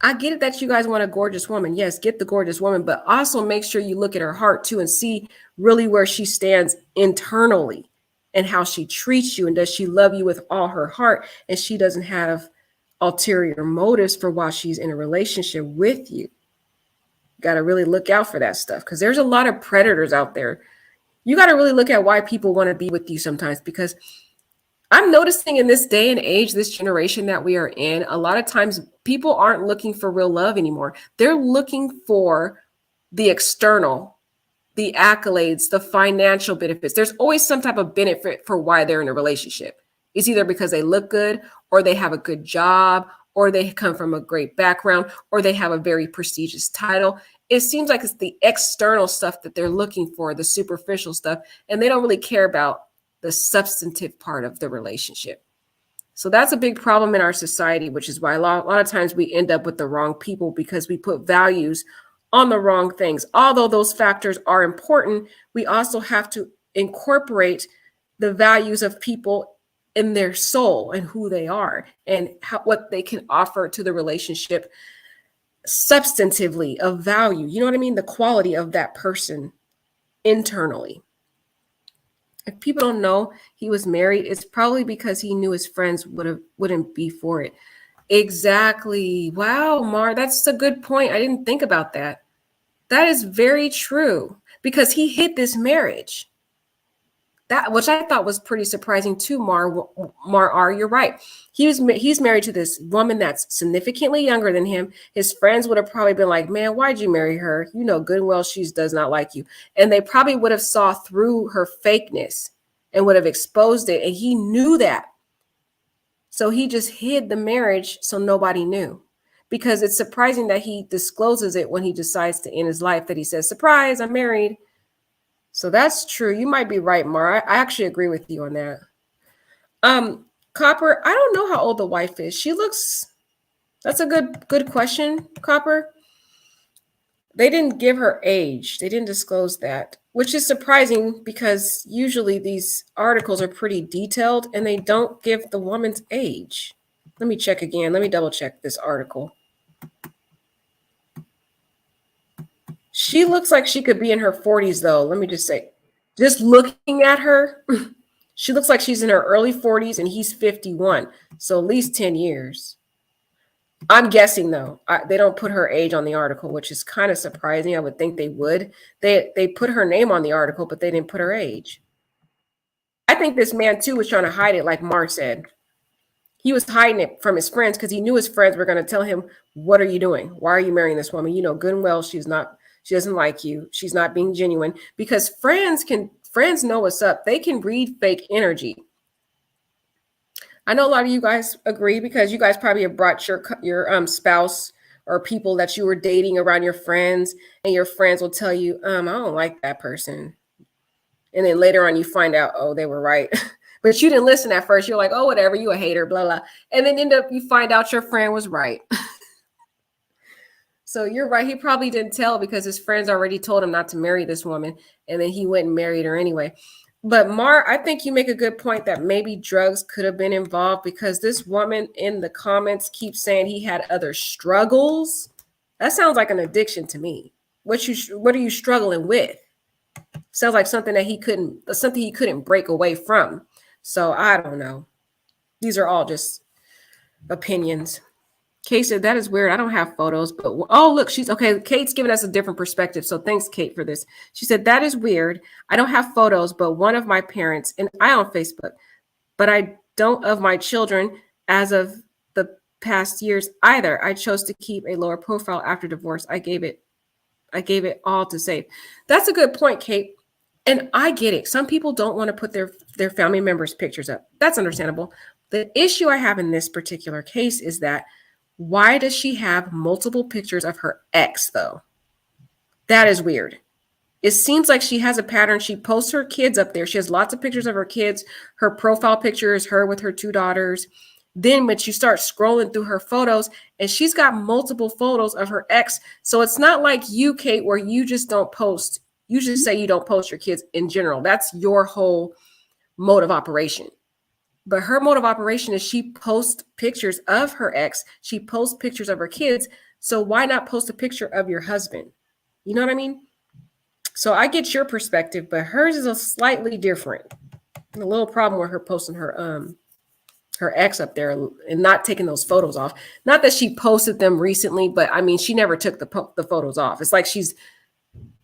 I get it that you guys want a gorgeous woman. Yes, get the gorgeous woman, but also make sure you look at her heart too and see really where she stands internally and how she treats you. And does she love you with all her heart? And she doesn't have ulterior motives for why she's in a relationship with you. Got to really look out for that stuff because there's a lot of predators out there. You got to really look at why people want to be with you sometimes, because I'm noticing in this day and age, this generation that we are in, a lot of times people aren't looking for real love anymore. They're looking for the external, the accolades, the financial benefits. There's always some type of benefit for why they're in a relationship. It's either because they look good or they have a good job or they come from a great background or they have a very prestigious title. It seems like it's the external stuff that they're looking for, the superficial stuff, and they don't really care about the substantive part of the relationship. So that's a big problem in our society, which is why a lot of times we end up with the wrong people because we put values on the wrong things. Although those factors are important, we also have to incorporate the values of people in their soul and who they are and what they can offer to the relationship substantively of value. You know what I mean? The quality of that person internally. If people don't know he was married, it's probably because he knew his friends wouldn't be for it. Exactly. Wow, Mar, that's a good point. I didn't think about that. That is very true because he hid this marriage. That, which I thought was pretty surprising too, Mar, you're right. He's married to this woman that's significantly younger than him. His friends would have probably been like, man, why'd you marry her? You know good and well she does not like you. And they probably would have saw through her fakeness and would have exposed it. And he knew that. So he just hid the marriage so nobody knew. Because it's surprising that he discloses it when he decides to end his life, that he says, surprise, I'm married. So that's true. You might be right, Mar. I actually agree with you on that. Copper, I don't know how old the wife is. That's a good question, Copper. They didn't give her age. They didn't disclose that, which is surprising because usually these articles are pretty detailed and they don't give the woman's age. Let me check again. Let me double check this article. She looks like she could be in her 40s, though. Let me just say, just looking at her, she looks like she's in her early 40s and he's 51. So at least 10 years. I'm guessing, though. They don't put her age on the article, which is kind of surprising. I would think they would. They put her name on the article, but they didn't put her age. I think this man, too, was trying to hide it, like Mark said. He was hiding it from his friends because he knew his friends were going to tell him, what are you doing? Why are you marrying this woman? You know good and well she doesn't like you. She's not being genuine, because friends know what's up. They can read fake energy. I know a lot of you guys agree because you guys probably have brought your spouse or people that you were dating around your friends, and your friends will tell you, I don't like that person. And then later on you find out, oh, they were right. But you didn't listen at first. You're like, oh, whatever, you a hater, blah, blah. And then you find out your friend was right. So you're right. He probably didn't tell because his friends already told him not to marry this woman. And then he went and married her anyway. But Mar, I think you make a good point that maybe drugs could have been involved, because this woman in the comments keeps saying he had other struggles. That sounds like an addiction to me. What are you struggling with? Sounds like something he couldn't break away from. So I don't know. These are all just opinions. Kate said, that is weird. I don't have photos, but oh, look, she's okay. Kate's giving us a different perspective. So thanks, Kate, for this. She said, that is weird. I don't have photos, but one of my parents, and I on Facebook, but I don't of my children as of the past years either. I chose to keep a lower profile after divorce. I gave it all to save. That's a good point, Kate. And I get it. Some people don't want to put their family members' pictures up. That's understandable. The issue I have in this particular case is that why does she have multiple pictures of her ex, though? That is weird. It seems like she has a pattern. She posts her kids up there. She has lots of pictures of her kids. Her profile picture is her with her 2 daughters. Then when you start scrolling through her photos, and she's got multiple photos of her ex. So it's not like you, Kate, where you just don't post. You just say you don't post your kids in general. That's your whole mode of operation. But her mode of operation is she posts pictures of her ex. She posts pictures of her kids. So why not post a picture of your husband? You know what I mean? So I get your perspective, but hers is a slightly different. A little problem with her posting her ex up there and not taking those photos off. Not that she posted them recently, but I mean, she never took the photos off. It's like she's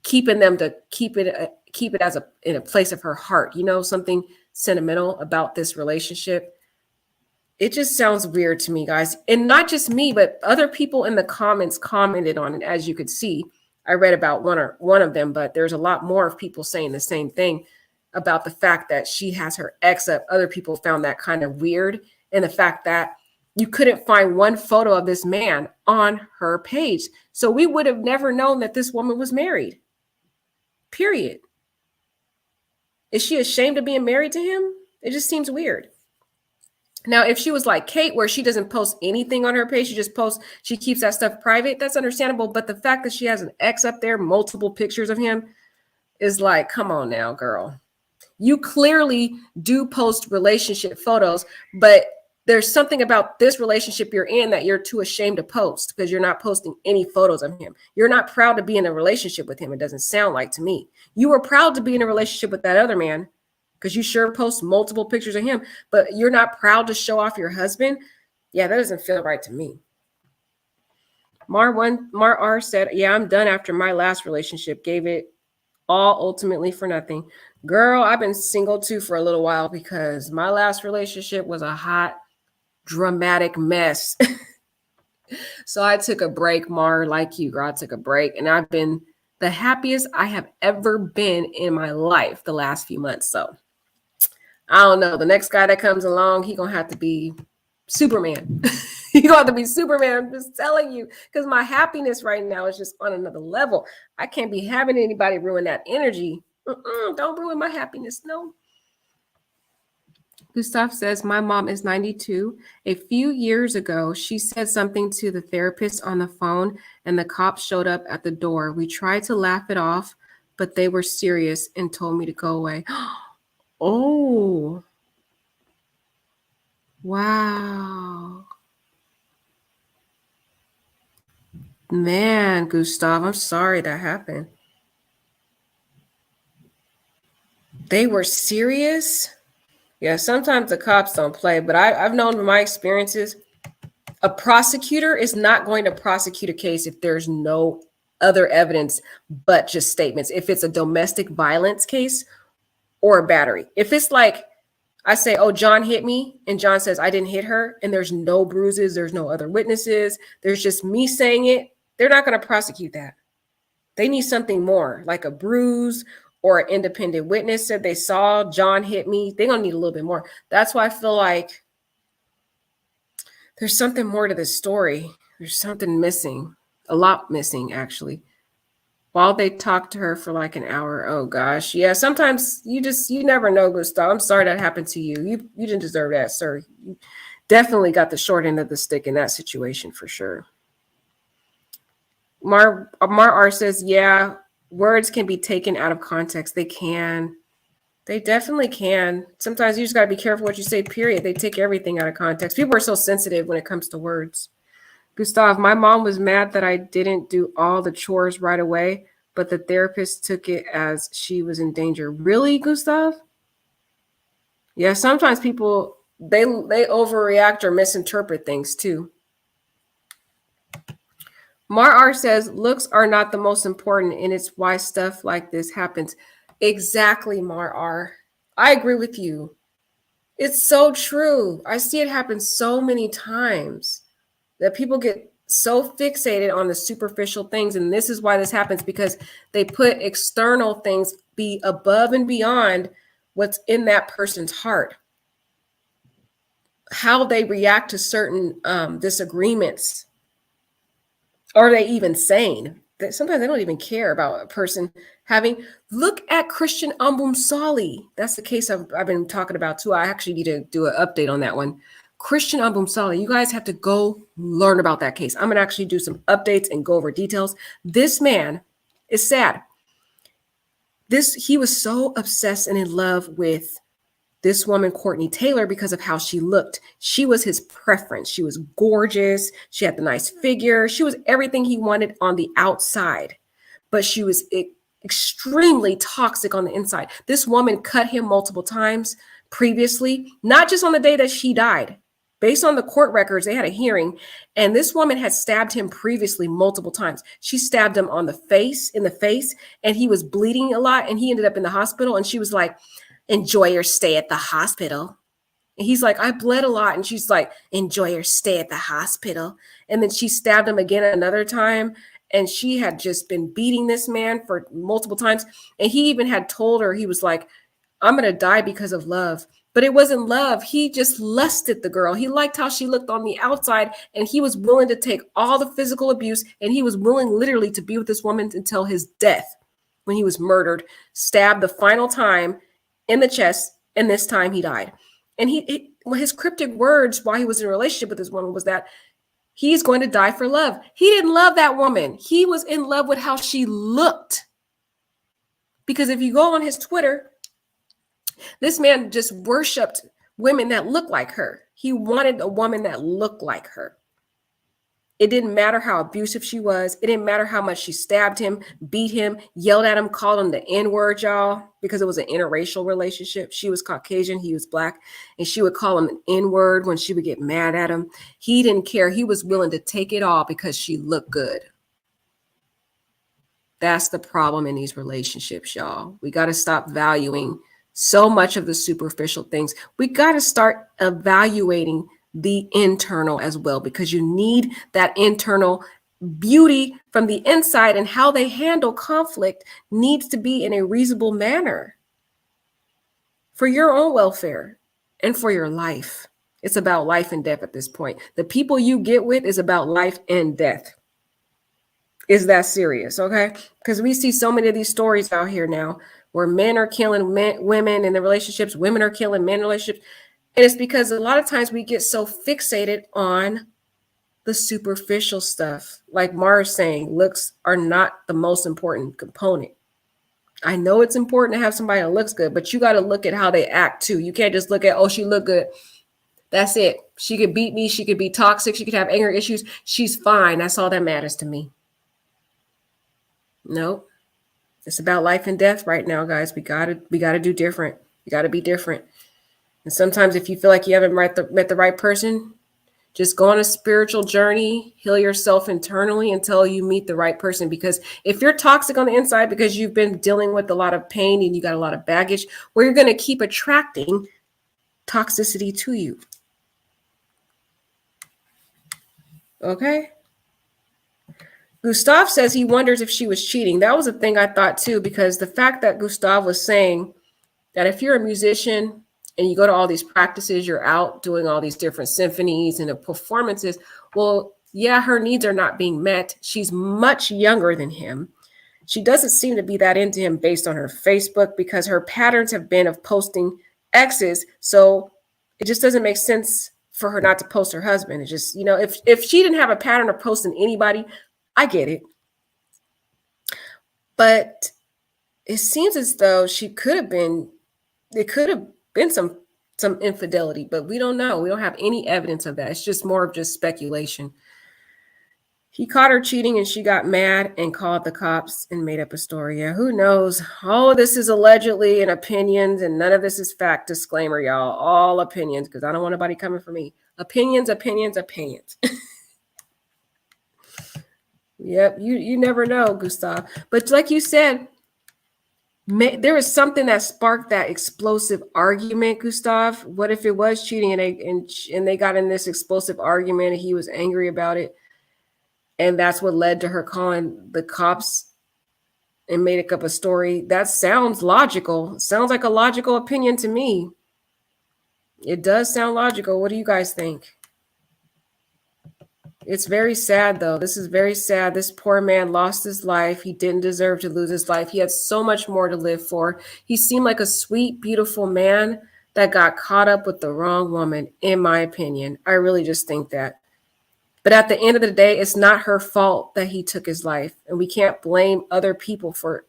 keeping them to keep it as in a place of her heart, you know, something sentimental about this relationship. It just sounds weird to me, guys. And not just me, but other people in the comments commented on it. As you could see, I read about one of them, but there's a lot more of people saying the same thing about the fact that she has her ex up. Other people found that kind of weird. And the fact that you couldn't find one photo of this man on her page. So we would have never known that this woman was married. Period. Is she ashamed of being married to him? It just seems weird. Now, if she was like Kate, where she doesn't post anything on her page, she keeps that stuff private, that's understandable. But the fact that she has an ex up there, multiple pictures of him, is like, come on now, girl. You clearly do post relationship photos, but there's something about this relationship you're in that you're too ashamed to post because you're not posting any photos of him. You're not proud to be in a relationship with him. It doesn't sound like to me. You were proud to be in a relationship with that other man because you sure post multiple pictures of him, but you're not proud to show off your husband. Yeah, that doesn't feel right to me. Mar R said, yeah, I'm done after my last relationship. Gave it all ultimately for nothing. Girl, I've been single too for a little while because my last relationship was a hot, dramatic mess. So I took a break, Mar, like you, girl. I took a break and I've been the happiest I have ever been in my life the last few months. So I don't know. The next guy that comes along, he gonna have to be Superman. He gonna have to be Superman. I'm just telling you, because my happiness right now is just on another level. I can't be having anybody ruin that energy. Don't ruin my happiness. No. Gustav says, my mom is 92. A few years ago, she said something to the therapist on the phone, and the cops showed up at the door. We tried to laugh it off, but they were serious and told me to go away. Oh, wow. Man, Gustav, I'm sorry that happened. They were serious? Yeah, sometimes the cops don't play, but I've known from my experiences, a prosecutor is not going to prosecute a case if there's no other evidence but just statements. If it's a domestic violence case or a battery. If it's like, I say, oh, John hit me, and John says I didn't hit her, and there's no bruises, there's no other witnesses, there's just me saying it, they're not going to prosecute that. They need something more, like a bruise or an independent witness said they saw John hit me. They're going to need a little bit more. That's why I feel like there's something more to this story. There's something missing, a lot missing, actually. While they talked to her for like an hour. Oh, gosh. Yeah, sometimes you never know, Gustav. I'm sorry that happened to you. You didn't deserve that, sir. You definitely got the short end of the stick in that situation for sure. Mar R says, yeah, words can be taken out of context. They can. They definitely can. Sometimes you just got to be careful what you say, period. They take everything out of context. People are so sensitive when it comes to words. Gustav, my mom was mad that I didn't do all the chores right away, but the therapist took it as she was in danger. Really, Gustav? Yeah, sometimes people, they overreact or misinterpret things too. Mar R says, looks are not the most important, and it's why stuff like this happens. Exactly, Mar R. I agree with you. It's so true. I see it happen so many times. that people get so fixated on the superficial things. And this is why this happens, because they put external things be above and beyond what's in that person's heart. How they react to certain disagreements. Are they even sane? Sometimes they don't even care about a person having. Look at Christian Ambumsali. That's the case I've been talking about too. I actually need to do an update on that one. Christian Ambumsali. You guys have to go learn about that case. I'm going to actually do some updates and go over details. This man is sad. He was so obsessed and in love with this woman, Courtney Taylor, because of how she looked. She was his preference. She was gorgeous. She had the nice figure. She was everything he wanted on the outside, but she was extremely toxic on the inside. This woman cut him multiple times previously, not just on the day that she died. Based on the court records, they had a hearing, and this woman had stabbed him previously multiple times. She stabbed him in the face, and he was bleeding a lot, and he ended up in the hospital, and she was like, enjoy your stay at the hospital. And he's like, I bled a lot. And she's like, enjoy your stay at the hospital. And then she stabbed him again another time. And she had just been beating this man for multiple times. And he even had told her, he was like, I'm going to die because of love. But it wasn't love. He just lusted the girl. He liked how she looked on the outside. And he was willing to take all the physical abuse. And he was willing literally to be with this woman until his death, when he was murdered, stabbed the final time in the chest, and this time he died. And his cryptic words while he was in a relationship with this woman was that he's going to die for love. He didn't love that woman. He was in love with how she looked. Because if you go on his Twitter, this man just worshiped women that looked like her. He wanted a woman that looked like her. It didn't matter how abusive she was. It didn't matter how much she stabbed him, beat him, yelled at him, called him the N-word, y'all, because it was an interracial relationship. She was Caucasian, he was Black, and she would call him an N-word when she would get mad at him. He didn't care. He was willing to take it all because she looked good. That's the problem in these relationships, y'all. We got to stop valuing so much of the superficial things. We got to start evaluating the internal as well, because you need that internal beauty from the inside, and how they handle conflict needs to be in a reasonable manner for your own welfare and for your life. It's about life and death at this point. The people you get with is about life and death. Is that serious? Okay. Because we see so many of these stories out here now where men are killing women in the relationships, women are killing men in relationships. And it's because a lot of times we get so fixated on the superficial stuff. Like Mara's saying, looks are not the most important component. I know it's important to have somebody that looks good, but you got to look at how they act too. You can't just look at, oh, she looked good. That's it. She could beat me. She could be toxic. She could have anger issues. She's fine. That's all that matters to me. No, it's about life and death right now, guys. We gotta do different. We gotta be different. And sometimes if you feel like you haven't met the right person, just go on a spiritual journey, heal yourself internally until you meet the right person. Because if you're toxic on the inside because you've been dealing with a lot of pain and you got a lot of baggage, well, you're going to keep attracting toxicity to you. Okay. Gustav says he wonders if she was cheating. That was a thing I thought too, because the fact that Gustav was saying that if you're a musician and you go to all these practices, you're out doing all these different symphonies and performances. Well, yeah, her needs are not being met. She's much younger than him. She doesn't seem to be that into him based on her Facebook, because her patterns have been of posting exes. So it just doesn't make sense for her not to post her husband. It's just, you know, if she didn't have a pattern of posting anybody, I get it. But it seems as though it could have been some infidelity, but we don't know. We don't have any evidence of that. It's just more of just speculation. He caught her cheating and she got mad and called the cops and made up a story. Yeah, who knows? All of this is allegedly and opinions, and none of this is fact. Disclaimer, y'all. All opinions, because I don't want nobody coming for me. Opinions. Yep, you never know, Gustav. But like you said, There was something that sparked that explosive argument, Gustav. What if it was cheating and they got in this explosive argument and he was angry about it? And that's what led to her calling the cops and made up a story. That sounds logical. Sounds like a logical opinion to me. It does sound logical. What do you guys think? It's very sad, though. This is very sad. This poor man lost his life. He didn't deserve to lose his life. He had so much more to live for. He seemed like a sweet, beautiful man that got caught up with the wrong woman, in my opinion. I really just think that. But at the end of the day, it's not her fault that he took his life. And we can't blame other people for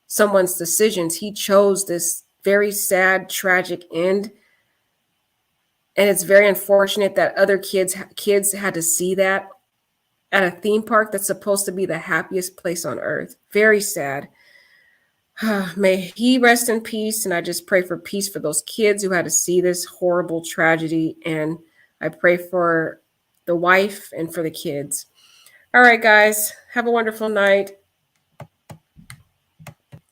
someone's decisions. He chose this very sad, tragic end. And it's very unfortunate that other kids had to see that at a theme park that's supposed to be the happiest place on earth. Very sad. May he rest in peace. And I just pray for peace for those kids who had to see this horrible tragedy. And I pray for the wife and for the kids. All right, guys, have a wonderful night.